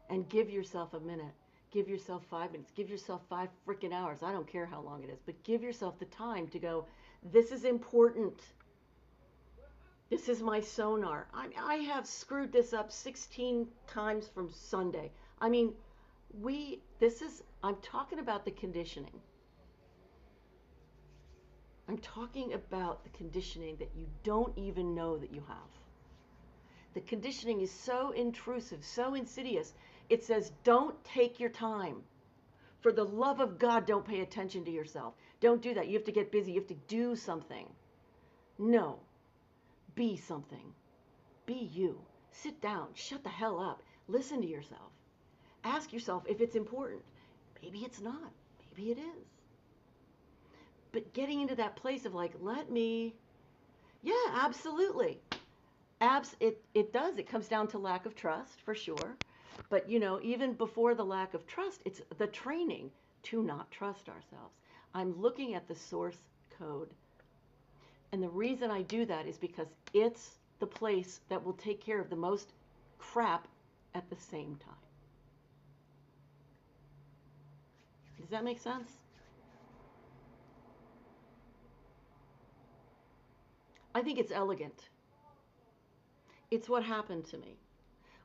And give yourself a minute. Give yourself 5 minutes. Give yourself 5 freaking hours. I don't care how long it is, but give yourself the time to go, this is important. This is my sonar. I have screwed this up 16 times from Sunday. I mean, I'm talking about the conditioning. I'm talking about the conditioning that you don't even know that you have. The conditioning is so intrusive, so insidious. It says, don't take your time. For the love of God, don't pay attention to yourself. Don't do that. You have to get busy. You have to do something. No. Be something. Be you. Sit down. Shut the hell up. Listen to yourself. Ask yourself if it's important. Maybe it's not. Maybe it is. But getting into that place of like, let me, yeah, absolutely. It does. It comes down to lack of trust for sure. But even before the lack of trust, it's the training to not trust ourselves. I'm looking at the source code. And the reason I do that is because it's the place that will take care of the most crap at the same time. Does that make sense? I think it's elegant. It's what happened to me.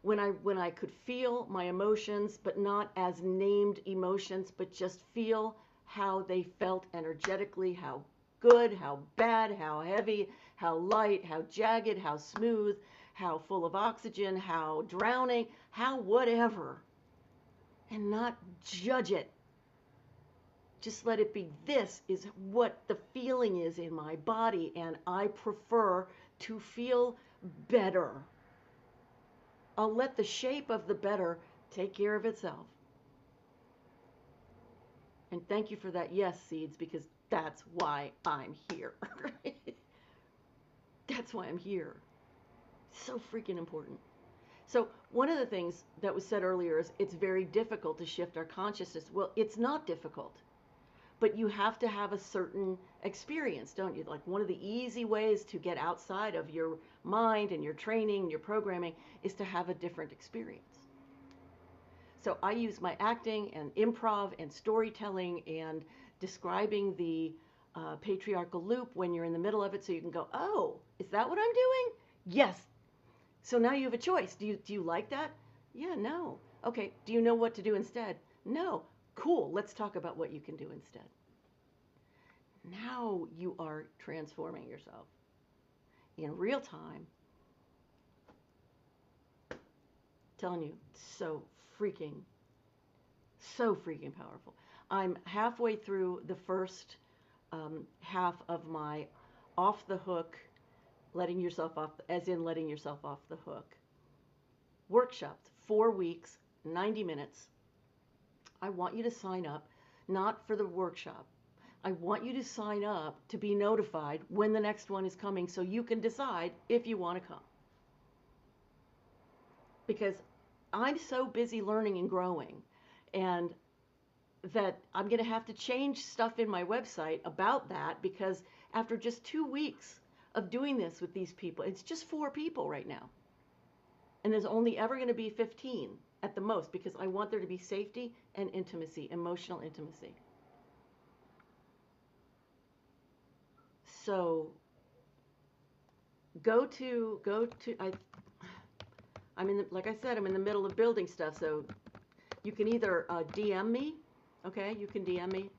When I could feel my emotions, but not as named emotions, but just feel how they felt energetically, how good, how bad, how heavy, how light, how jagged, how smooth, how full of oxygen, how drowning, how whatever, and not judge it. Just let it be. This is what the feeling is in my body, and I prefer to feel better. I'll let the shape of the better take care of itself. And thank you for that yes, Seeds, because that's why I'm here. That's why I'm here. So freaking important. So one of the things that was said earlier is it's very difficult to shift our consciousness. Well, it's not difficult, but you have to have a certain experience, don't you? Like one of the easy ways to get outside of your mind and your training and your programming is to have a different experience. So I use my acting and improv and storytelling and describing the patriarchal loop when you're in the middle of it, so you can go, oh, is that what I'm doing? Yes. So now you have a choice. Do you like that? Yeah, no. Okay, do you know what to do instead? No. Cool, let's talk about what you can do instead. Now you are transforming yourself in real time. I'm telling you, so freaking powerful. I'm halfway through the first half of my off the hook, letting yourself off, as in letting yourself off the hook workshops, 4 weeks, 90 minutes. I want you to sign up, not for the workshop. I want you to sign up to be notified when the next one is coming so you can decide if you want to come. Because I'm so busy learning and growing, and that I'm going to have to change stuff in my website about that, because after just 2 weeks of doing this with these people, it's just 4 people right now. And there's only ever going to be 15 at the most, because I want there to be safety and intimacy, emotional intimacy. So I'm in the, like I said, I'm in the middle of building stuff, so you can either DM me, okay? You can DM me.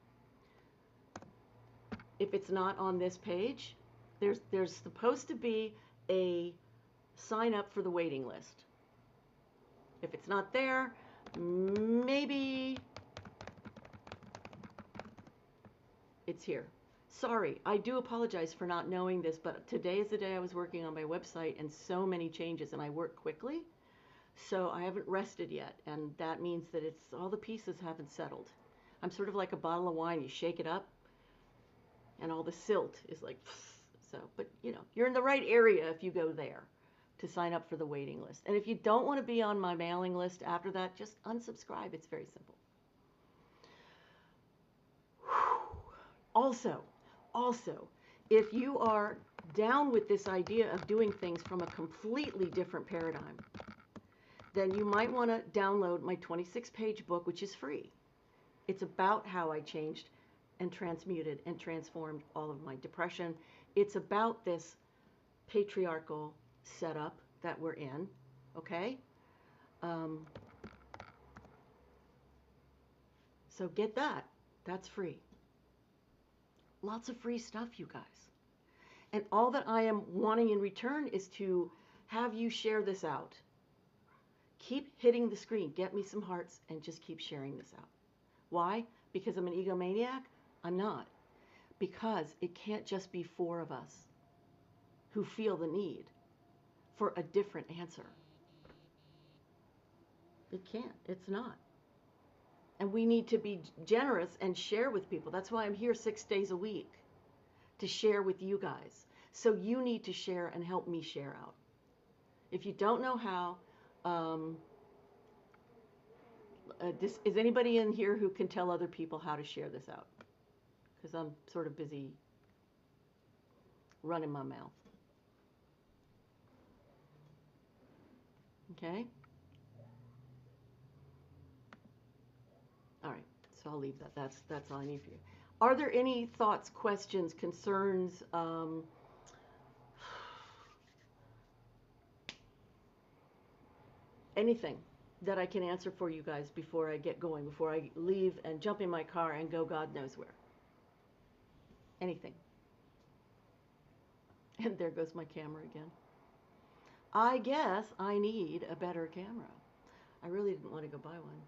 If it's not on this page, there's supposed to be a sign up for the waiting list. If it's not there, maybe it's here. Sorry, I do apologize for not knowing this, but today is the day I was working on my website, and so many changes, and I work quickly, so I haven't rested yet, and that means that it's all the pieces haven't settled. I'm sort of like a bottle of wine. You shake it up, and all the silt is like, so, but you're in the right area if you go there to sign up for the waiting list. And if you don't want to be on my mailing list after that, just unsubscribe. It's very simple. Also, if you are down with this idea of doing things from a completely different paradigm, then you might want to download my 26-page book, which is free. It's about how I changed and transmuted and transformed all of my depression. It's about this patriarchal setup that we're in, okay? So get that. That's free. Lots of free stuff, you guys. And all that I am wanting in return is to have you share this out. Keep hitting the screen. Get me some hearts and just keep sharing this out. Why? Because I'm an egomaniac? I'm not. Because it can't just be 4 of us who feel the need for a different answer. It can't. It's not. And we need to be generous and share with people. That's why I'm here 6 days a week, to share with you guys. So you need to share and help me share out. If you don't know how, is anybody in here who can tell other people how to share this out? Because I'm sort of busy running my mouth. Okay? All right. So I'll leave that. That's all I need for you. Are there any thoughts, questions, concerns, anything that I can answer for you guys before I get going, before I leave and jump in my car and go God knows where? Anything. And there goes my camera again. I guess I need a better camera. I really didn't want to go buy one.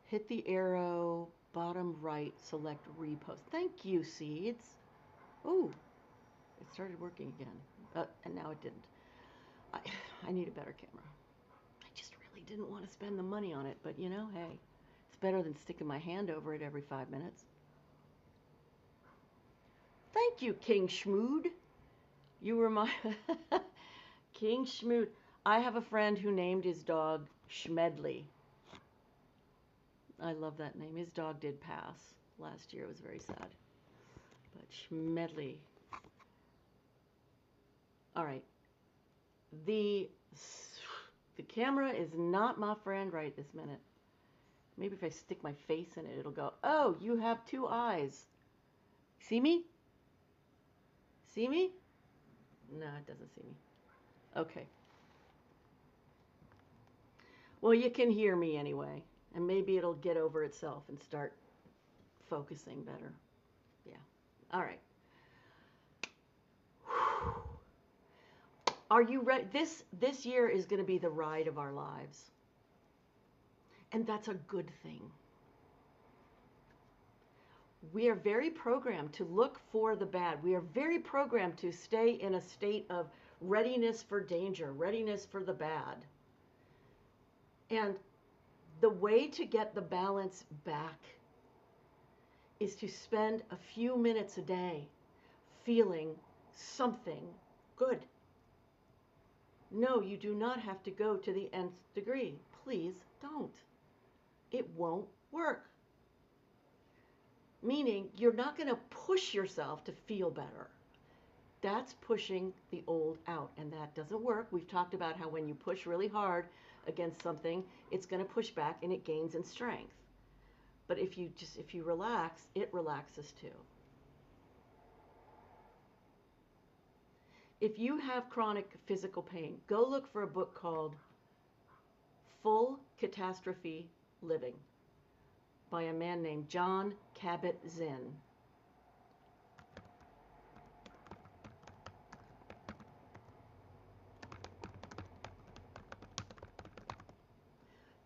Hit the arrow, bottom right, select repost. Thank you, Seeds. Ooh, it started working again. And now it didn't. I need a better camera. I just really didn't want to spend the money on it, but you know, hey, it's better than sticking my hand over it every 5 minutes. Thank you, King Schmood. You were my King Schmood. I have a friend who named his dog Schmedley. I love that name. His dog did pass last year. It was very sad. But Schmedley. All right. The camera is not my friend right this minute. Maybe if I stick my face in it, it'll go, oh, you have 2 eyes. See me? See me? No, it doesn't see me. Okay. Well, you can hear me anyway, and maybe it'll get over itself and start focusing better. Yeah. All right. Are you ready? This year is going to be the ride of our lives. And that's a good thing. We are very programmed to look for the bad. We are very programmed to stay in a state of readiness for danger, readiness for the bad. And the way to get the balance back is to spend a few minutes a day feeling something good. No, you do not have to go to the nth degree. Please don't. It won't work. Meaning, you're not going to push yourself to feel better. That's pushing the old out, and that doesn't work. We've talked about how when you push really hard against something, it's going to push back and it gains in strength. But if you relax, it relaxes too. If you have chronic physical pain, go look for a book called Full Catastrophe Living by a man named John Kabat-Zinn.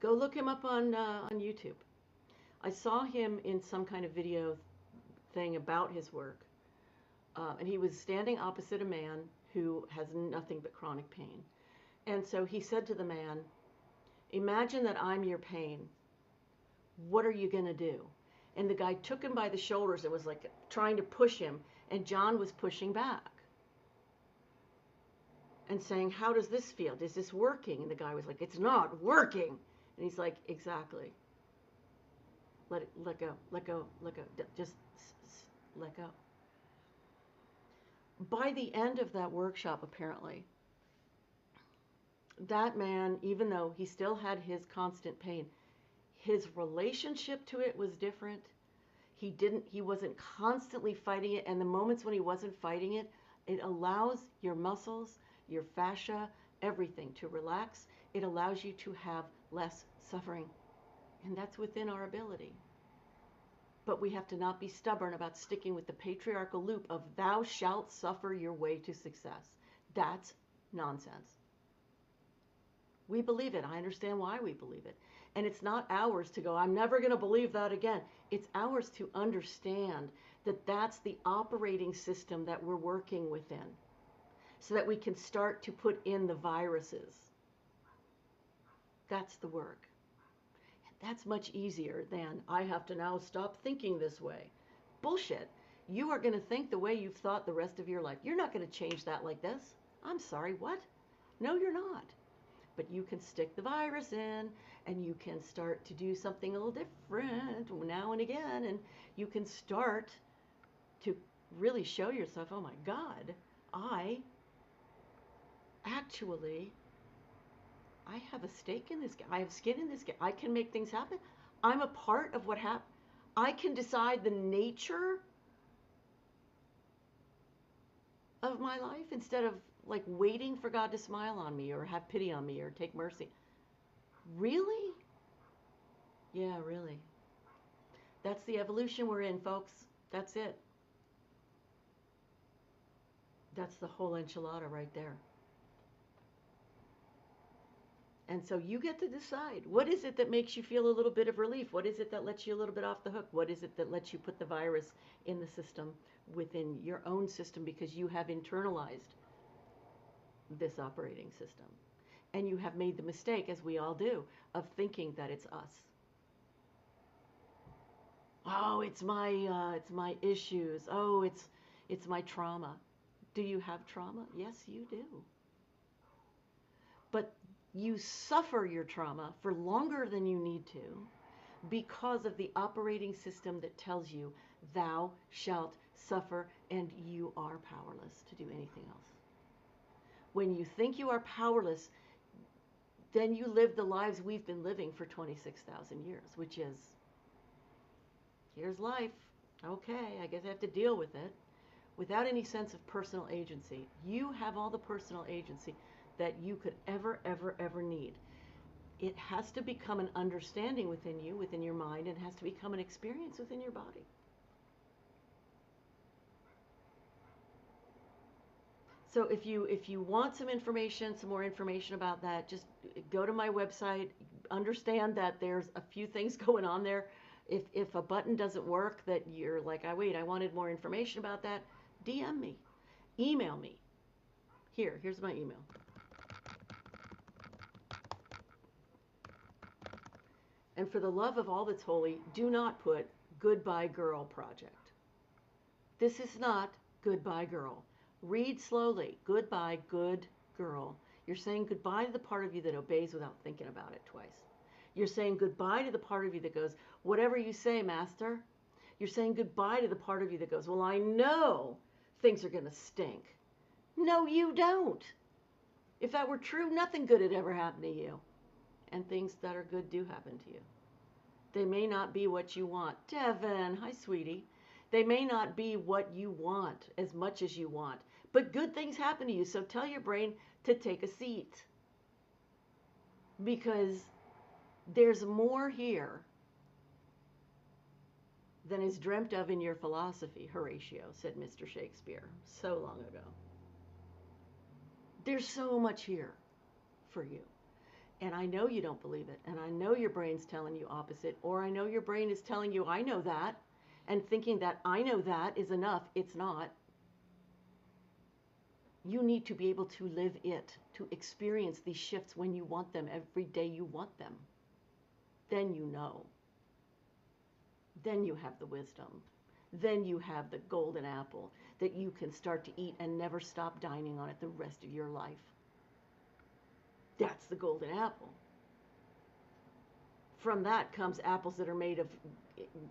Go look him up on YouTube. I saw him in some kind of video thing about his work, and he was standing opposite a man who has nothing but chronic pain. And so he said to the man, imagine that I'm your pain. What are you going to do? And the guy took him by the shoulders and was like trying to push him, and John was pushing back and saying, how does this feel? Is this working? And the guy was like, it's not working. And he's like, exactly. Let go, let go, let go. Just let go. By the end of that workshop, apparently, that man, even though he still had his constant pain, his relationship to it was different. He wasn't constantly fighting it. And the moments when he wasn't fighting it, it allows your muscles, your fascia, everything to relax. It allows you to have less suffering. And that's within our ability. But we have to not be stubborn about sticking with the patriarchal loop of thou shalt suffer your way to success. That's nonsense. We believe it. I understand why we believe it. And it's not ours to go, I'm never going to believe that again. It's ours to understand that that's the operating system that we're working within, so that we can start to put in the viruses. That's the work. And That's much easier than I have to now stop thinking this way. Bullshit. You are going to think the way you've thought the rest of your life. You're not going to change that like this. I'm sorry, what? No, you're not. But you can stick the virus in and you can start to do something a little different now and again. And you can start to really show yourself, oh my God, I actually, I have a stake in this game. I have skin in this game. I can make things happen. I'm a part of what happens. I can decide the nature of my life instead of like waiting for God to smile on me or have pity on me or take mercy. Really? Yeah, really. That's the evolution we're in, folks. That's it. That's the whole enchilada right there. And so you get to decide, what is it that makes you feel a little bit of relief? What is it that lets you a little bit off the hook? What is it that lets you put the virus in the system within your own system because you have internalized this operating system? And you have made the mistake, as we all do, of thinking that it's us. Oh, it's my issues. Oh, it's my trauma. Do you have trauma? Yes, you do. But you suffer your trauma for longer than you need to because of the operating system that tells you thou shalt suffer and you are powerless to do anything else. When you think you are powerless, then you live the lives we've been living for 26,000 years, which is, here's life. Okay, I guess I have to deal with it. Without any sense of personal agency. You have all the personal agency that you could ever, ever, ever need. It has to become an understanding within you, within your mind, and has to become an experience within your body. So if you want some information, some more information about that, just go to my website. Understand that there's a few things going on there. If a button doesn't work that you're like, I wanted more information about that, DM me. Email me. Here's my email. And for the love of all that's holy, do not put Goodbye Girl Project. This is not Goodbye Girl. Read slowly. Goodbye, good girl. You're saying goodbye to the part of you that obeys without thinking about it twice. You're saying goodbye to the part of you that goes, whatever you say, master. You're saying goodbye to the part of you that goes, well, I know things are going to stink. No, you don't. If that were true, nothing good had ever happened to you. And things that are good do happen to you. They may not be what you want. Devin, hi, sweetie. They may not be what you want as much as you want. But good things happen to you. So tell your brain to take a seat. Because there's more here than is dreamt of in your philosophy, Horatio, said Mr. Shakespeare so long ago. There's so much here for you. And I know you don't believe it. And I know your brain's telling you opposite. Or I know your brain is telling you, I know that. And thinking that I know that is enough. It's not. You need to be able to live it, to experience these shifts when you want them, every day you want them. Then you know. Then you have the wisdom. Then you have the golden apple that you can start to eat and never stop dining on it the rest of your life. That's the golden apple. From that comes apples that are made of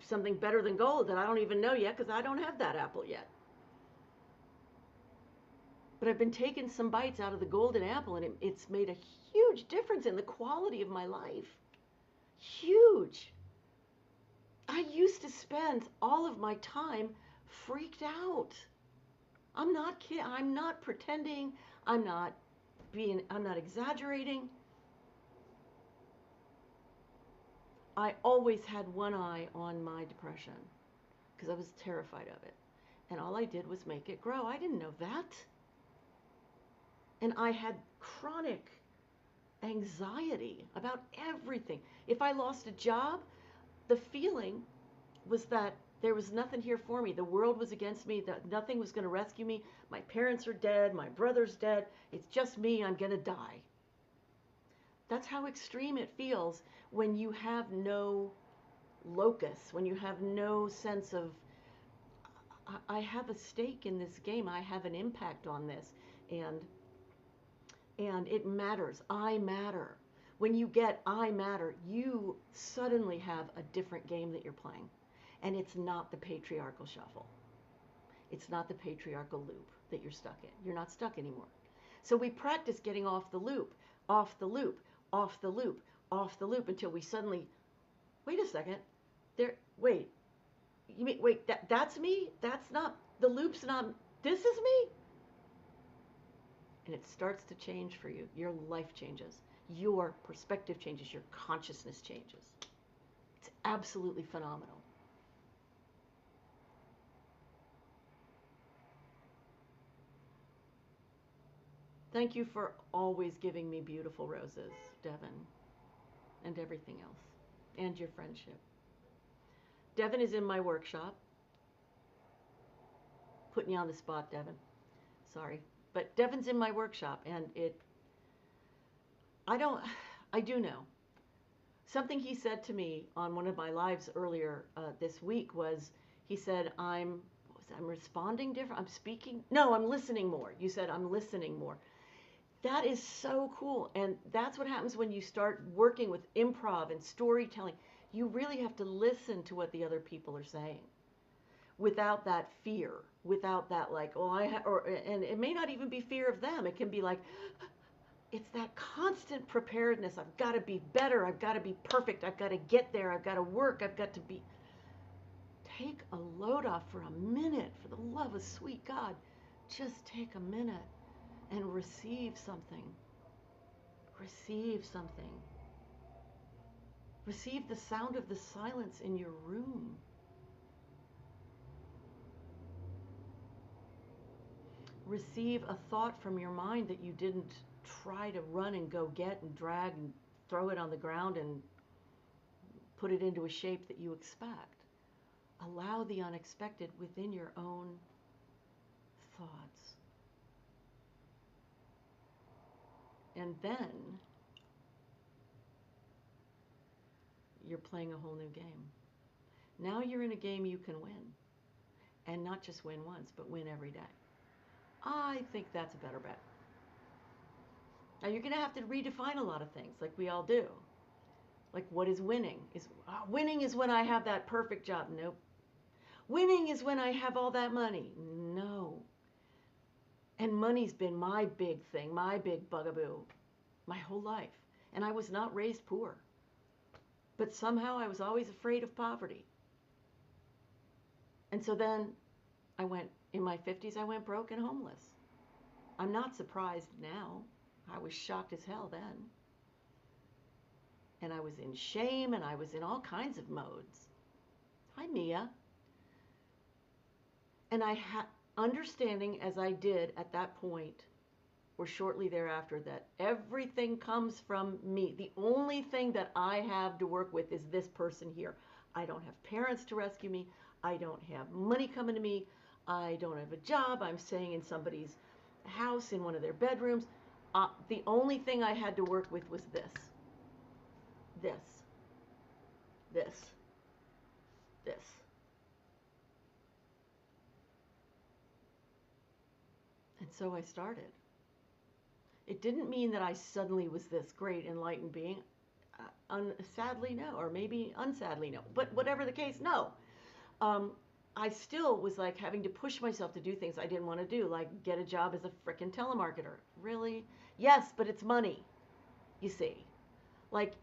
something better than gold that I don't even know yet because I don't have that apple yet. But I've been taking some bites out of the golden apple and it's made a huge difference in the quality of my life. Huge. I used to spend all of my time freaked out. I'm not kidding. I'm not pretending. I'm not exaggerating. I always had one eye on my depression because I was terrified of it. And all I did was make it grow. I didn't know that. And I had chronic anxiety about everything. If I lost a job, the feeling was that there was nothing here for me. The world was against me, that nothing was going to rescue me. My parents are dead, my brother's dead. It's just me, I'm going to die. That's how extreme it feels when you have no locus, when you have no sense of, I have a stake in this game, I have an impact on this, and it matters. I matter. When you get I matter, you suddenly have a different game that you're playing. And it's not the patriarchal shuffle. It's not the patriarchal loop that you're stuck in. You're not stuck anymore. So we practice getting off the loop, off the loop, off the loop, off the loop until we suddenly, wait a second, wait, you mean, wait, that's me? That's not, the loop's not, this is me? And it starts to change for you. Your life changes. Your perspective changes. Your consciousness changes. It's absolutely phenomenal. Thank you for always giving me beautiful roses, Devin, and everything else, and your friendship. Devin is in my workshop. Putting you on the spot, Devin. Sorry. But Devin's in my workshop, and I do know. Something he said to me on one of my lives earlier this week was, he said, I'm responding different? I'm speaking? No, I'm listening more. You said, I'm listening more. That is so cool. And that's what happens when you start working with improv and storytelling. You really have to listen to what the other people are saying without that fear, without that like, oh, and it may not even be fear of them. It can be like, it's that constant preparedness. I've got to be better. I've got to be perfect. I've got to get there. I've got to work. I've got to be. Take a load off for a minute. For the love of sweet God, just take a minute and receive something. Receive something. Receive the sound of the silence in your room. Receive a thought from your mind that you didn't try to run and go get and drag and throw it on the ground and put it into a shape that you expect. Allow the unexpected within your own thoughts. And then you're playing a whole new game. Now you're in a game you can win. And not just win once, but win every day. I think that's a better bet. Now you're going to have to redefine a lot of things, like we all do. Like, what is winning? Winning is when I have that perfect job. Nope. Winning is when I have all that money. No. And money's been my big thing, my big bugaboo, my whole life. And I was not raised poor. But somehow I was always afraid of poverty. And so then I went, in my 50s, I went broke and homeless. I'm not surprised now. I was shocked as hell then. And I was in shame, and I was in all kinds of modes. Hi, Mia. And understanding as I did at that point, or shortly thereafter, that everything comes from me. The only thing that I have to work with is this person here. I don't have parents to rescue me. I don't have money coming to me. I don't have a job. I'm staying in somebody's house in one of their bedrooms. The only thing I had to work with was this. This. And so I started. It didn't mean that I suddenly was this great enlightened being. Sadly, no. Or maybe unsadly, no. But whatever the case, no. I still was like having to push myself to do things I didn't want to do, like get a job as a frickin' telemarketer. Really? Yes, but it's money, you see. Like,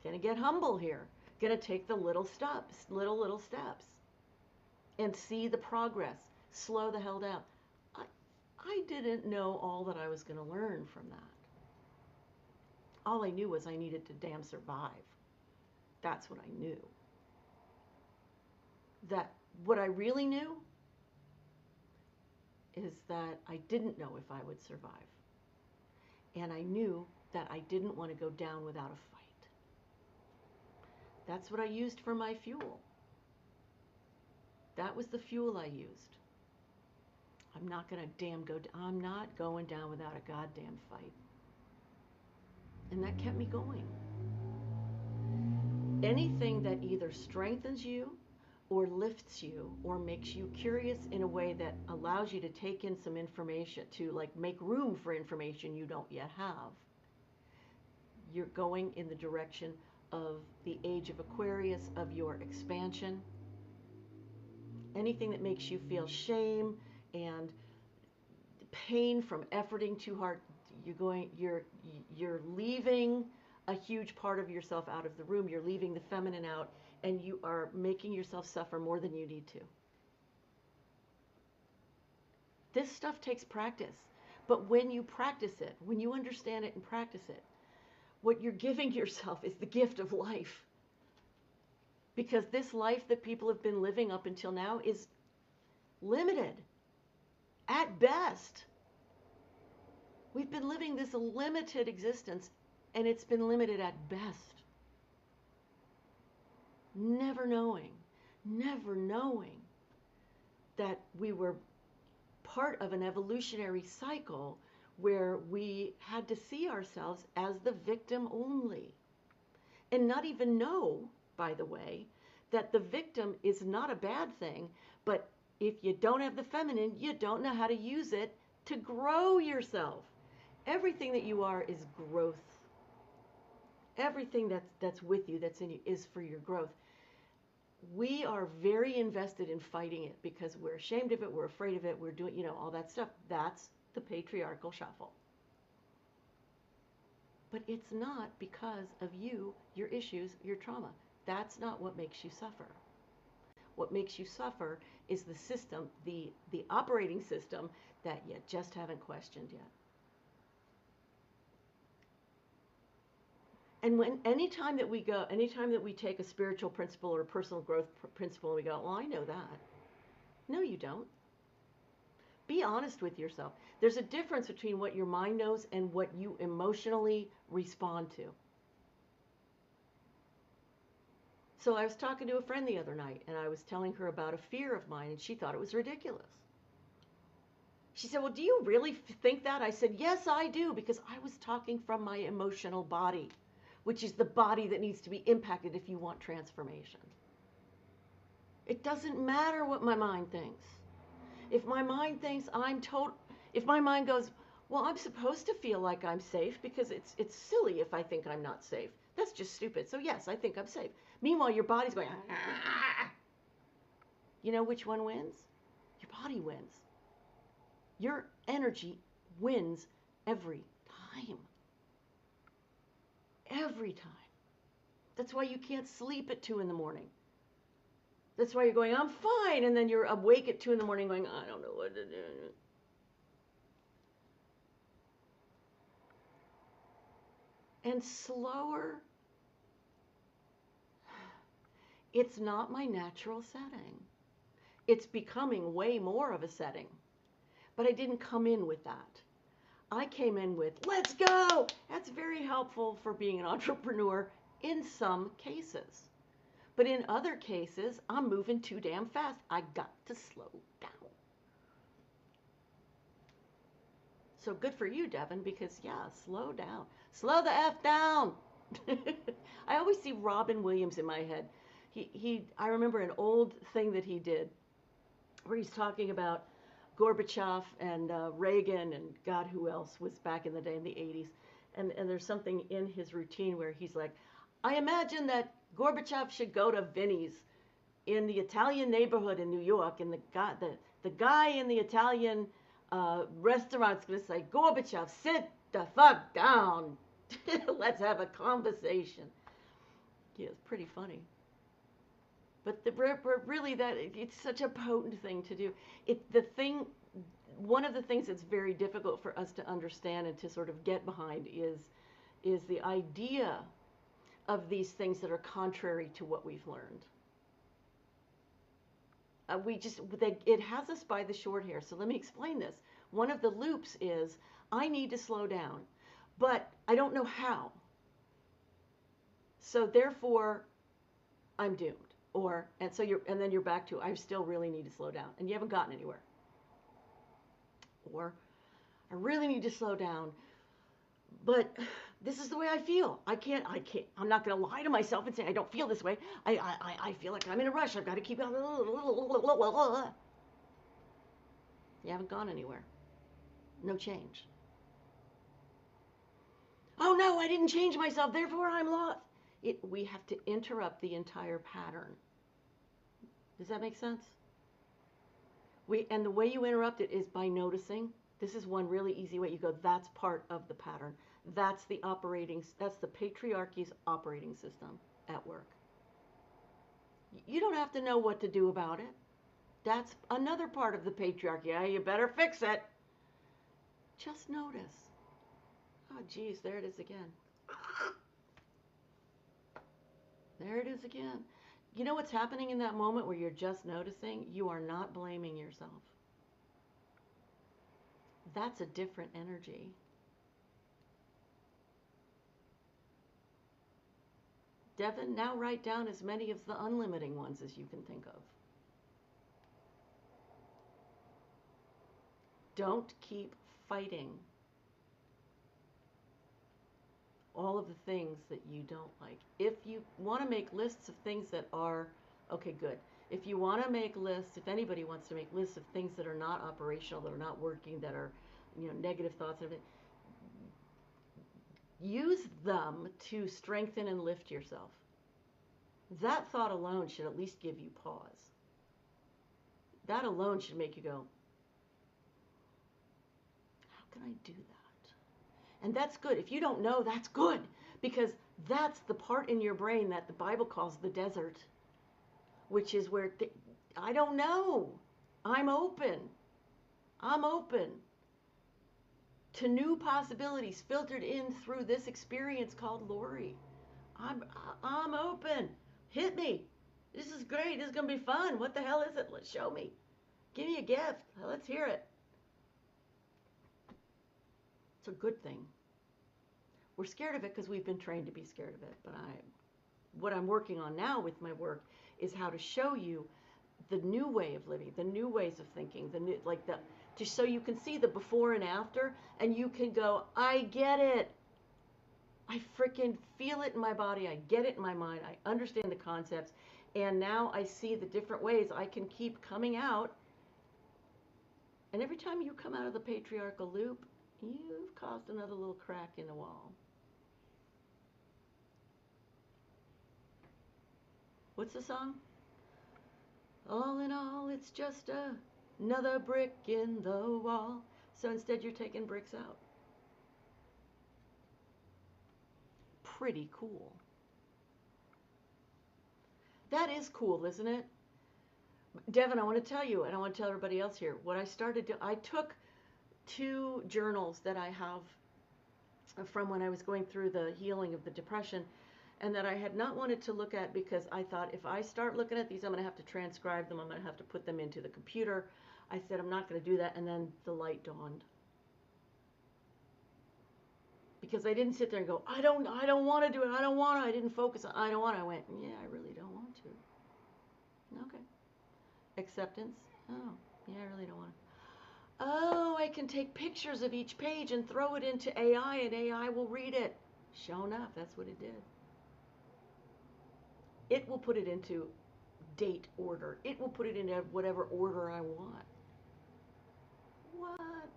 gonna get humble here. Gonna take the little steps, little steps, and see the progress. Slow the hell down. I didn't know all that I was gonna learn from that. All I knew was I needed to damn survive. That's what I knew. That what I really knew is that I didn't know if I would survive. And I knew that I didn't want to go down without a fight. That's what I used for my fuel. That was the fuel I used. I'm not going to I'm not going down without a goddamn fight. And that kept me going. Anything that either strengthens you or lifts you or makes you curious in a way that allows you to take in some information, to like make room for information you don't yet have, you're going in the direction of the age of Aquarius, of your expansion. Anything that makes you feel shame and pain from efforting too hard, you're leaving a huge part of yourself out of the room. You're leaving the feminine out, and you are making yourself suffer more than you need to. This stuff takes practice. But when you practice it, when you understand it and practice it, what you're giving yourself is the gift of life. Because this life that people have been living up until now is limited at best. We've been living this limited existence, and it's been limited at best. Never knowing that we were part of an evolutionary cycle where we had to see ourselves as the victim only. And not even know, by the way, that the victim is not a bad thing, but if you don't have the feminine, you don't know how to use it to grow yourself. Everything that you are is growth. Everything that's with you, that's in you, is for your growth. We are very invested in fighting it because we're ashamed of it, we're afraid of it, we're doing, all that stuff. That's the patriarchal shuffle. But it's not because of you, your issues, your trauma. That's not what makes you suffer. What makes you suffer is the system, the operating system that you just haven't questioned yet. And anytime that we take a spiritual principle or a personal growth principle and we go, well, I know that. No, you don't. Be honest with yourself. There's a difference between what your mind knows and what you emotionally respond to. So I was talking to a friend the other night, and I was telling her about a fear of mine, and she thought it was ridiculous. She said, well, do you really think that? I said, yes, I do, because I was talking from my emotional body, which is the body that needs to be impacted if you want transformation. It doesn't matter what my mind thinks. If my mind thinks if my mind goes, well, I'm supposed to feel like I'm safe because it's silly if I think I'm not safe. That's just stupid. So yes, I think I'm safe. Meanwhile, your body's going, ah. You know which one wins? Your body wins. Your energy wins every time. Every time. That's why you can't sleep at 2 in the morning. That's why you're going, I'm fine. And then you're awake at 2 in the morning going, I don't know what to do. And slower. It's not my natural setting. It's becoming way more of a setting. But I didn't come in with that. I came in with, let's go. That's very helpful for being an entrepreneur in some cases. But in other cases, I'm moving too damn fast. I got to slow down. So good for you, Devin, because yeah, slow down. Slow the F down. I always see Robin Williams in my head. I remember an old thing that he did where he's talking about Gorbachev and Reagan and God, who else was back in the day in the 80s. And there's something in his routine where he's like, I imagine that Gorbachev should go to Vinny's in the Italian neighborhood in New York, and the guy in the Italian restaurant's going to say, Gorbachev, sit the fuck down. Let's have a conversation. Yeah, it's pretty funny. But really, it's such a potent thing to do. One of the things that's very difficult for us to understand and to sort of get behind is the idea of these things that are contrary to what we've learned. It has us by the short hair. So let me explain this. One of the loops is, I need to slow down, but I don't know how. So therefore, I'm doomed. And then you're back to, I still really need to slow down, and you haven't gotten anywhere. Or, I really need to slow down, but This is the way I feel. I'm not going to lie to myself and say I don't feel this way. I feel like I'm in a rush. I've got to keep out. You haven't gone anywhere. No change. Oh no, I didn't change myself, therefore I'm lost. We have to interrupt the entire pattern. Does that make sense? And the way you interrupt it is by noticing. This is one really easy way. You go, that's part of the pattern. That's the patriarchy's operating system at work. You don't have to know what to do about it. That's another part of the patriarchy. Yeah, you better fix it. Just notice. Oh, geez, there it is again. There it is again. You know what's happening in that moment where you're just noticing? You are not blaming yourself. That's a different energy. Devin, now write down as many of the unlimiting ones as you can think of. Don't keep fighting all of the things that you don't like. If you want to make lists of things that are, okay, good. If you want to make lists, if anybody wants to make lists of things that are not operational, that are not working, that are, negative thoughts, use them to strengthen and lift yourself. That thought alone should at least give you pause. That alone should make you go, how can I do that? And that's good. If you don't know, that's good, because that's the part in your brain that the Bible calls the desert, which is where I don't know. I'm open. I'm open to new possibilities filtered in through this experience called Lori. I'm open. Hit me. This is great. This is going to be fun. What the hell is it? Let's show me. Give me a gift. Let's hear it. It's a good thing. We're scared of it because we've been trained to be scared of it. But what I'm working on now with my work is how to show you the new way of living, the new ways of thinking, so you can see the before and after, and you can go, I get it. I freaking feel it in my body. I get it in my mind. I understand the concepts. And now I see the different ways I can keep coming out. And every time you come out of the patriarchal loop, you've caused another little crack in the wall. What's the song? All in all, it's just another brick in the wall. So instead you're taking bricks out. Pretty cool. That is cool, isn't it? Devin, I want to tell you, and I want to tell everybody else here, what I started to, I took 2 journals that I have from when I was going through the healing of the depression, and that I had not wanted to look at because I thought if I start looking at these, I'm going to have to transcribe them. I'm going to have to put them into the computer. I said, I'm not going to do that. And then the light dawned. Because I didn't sit there and go, I don't want to do it. I don't want to. I didn't focus on, I don't want to. I went, yeah, I really don't want to. Okay. Acceptance. Oh, yeah, I really don't want to. Oh, I can take pictures of each page and throw it into AI, and AI will read it. Sure enough, that's what it did. It will put it into date order. It will put it into whatever order I want. What?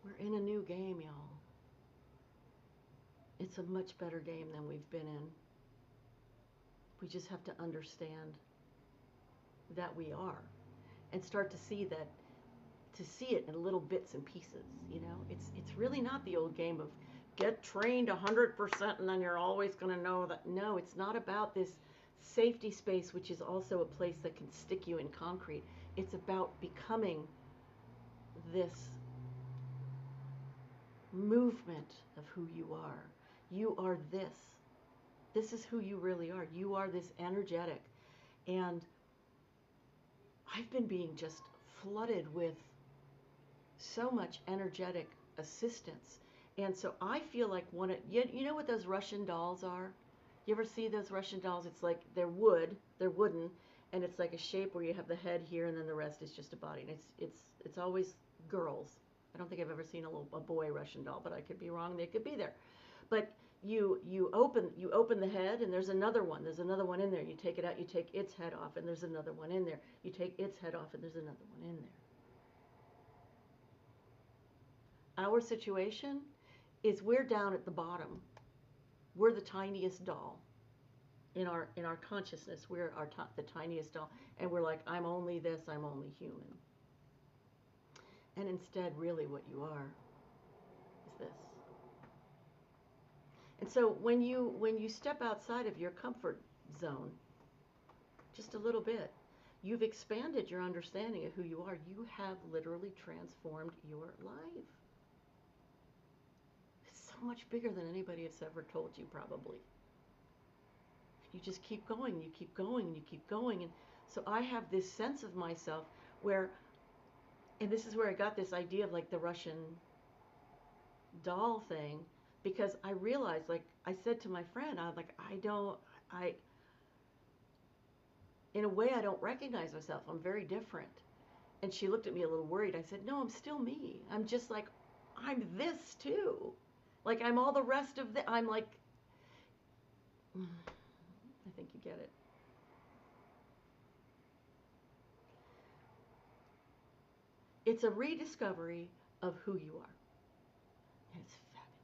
We're in a new game, y'all. It's a much better game than we've been in. We just have to understand that we are and start to see it in little bits and pieces, It's really not the old game of get trained 100% and then you're always going to know that. No, it's not about this safety space, which is also a place that can stick you in concrete. It's about becoming this movement of who you are. You are this. This is who you really are. You are this energetic. And I've been being just flooded with so much energetic assistance. And so I feel like you know what those Russian dolls are? You ever see those Russian dolls? It's like they're wooden, and it's like a shape where you have the head here and then the rest is just a body. And it's always girls. I don't think I've ever seen a boy Russian doll, but I could be wrong. They could be there. But you open the head and there's another one. There's another one in there. You take it out, you take its head off, and there's another one in there. You take its head off and there's another one in there. Our situation is we're down at the bottom. We're the tiniest doll in our consciousness. We're the tiniest doll, and we're like, I'm only this, I'm only human. And instead, really, what you are is this. And so when you step outside of your comfort zone, just a little bit, you've expanded your understanding of who you are. You have literally transformed your life. It's so much bigger than anybody has ever told you, probably. You just keep going, you keep going, and you keep going. And so I have this sense of myself where, and this is where I got this idea of like the Russian doll thing, because I realized, like I said to my friend, I was like, in a way, I don't recognize myself. I'm very different. And she looked at me a little worried. I said, no, I'm still me. I'm just like, I'm this too. Like I'm all the rest of the, I'm like, I think you get it. It's a rediscovery of who you are. And it's fabulous.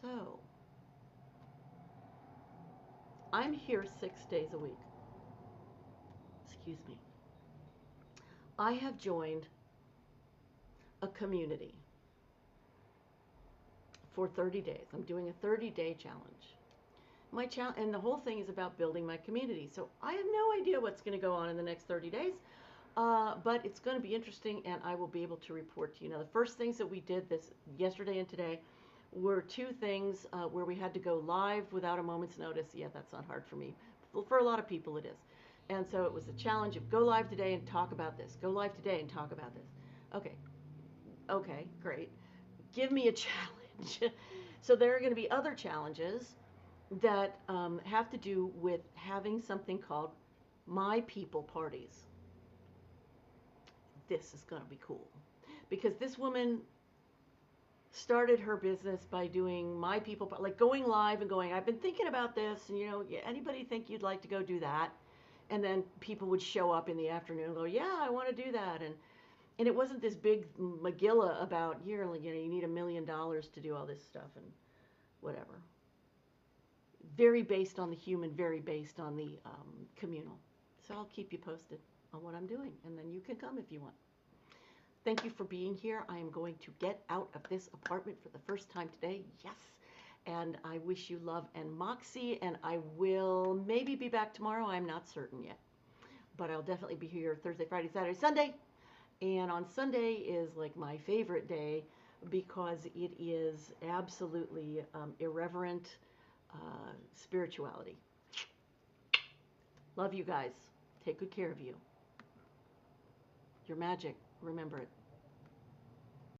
So, I'm here 6 days a week. Excuse me. I have joined a community for 30 days. I'm doing a 30-day challenge. And the whole thing is about building my community. So I have no idea what's going to go on in the next 30 days, but it's going to be interesting, and I will be able to report to you. Now, the first things that we did yesterday and today were two things where we had to go live without a moment's notice. Yeah, that's not hard for me. For a lot of people, it is. And so it was a challenge of go live today and talk about this. Go live today and talk about this. Okay, great. Give me a challenge. So there are going to be other challenges that have to do with having something called My People parties. This is going to be cool, because this woman started her business by doing My People, like going live and going, I've been thinking about this, and anybody think you'd like to go do that? And then people would show up in the afternoon and go, yeah, I want to do that. And it wasn't this big Megillah about, you need $1 million to do all this stuff and whatever. Very based on the human, very based on the communal. So I'll keep you posted on what I'm doing, and then you can come if you want. Thank you for being here. I am going to get out of this apartment for the first time today. Yes. And I wish you love and moxie, and I will maybe be back tomorrow. I'm not certain yet. But I'll definitely be here Thursday, Friday, Saturday, Sunday. And on Sunday is like my favorite day because it is absolutely irreverent spirituality. Love you guys. Take good care of you. You're magic. Remember it.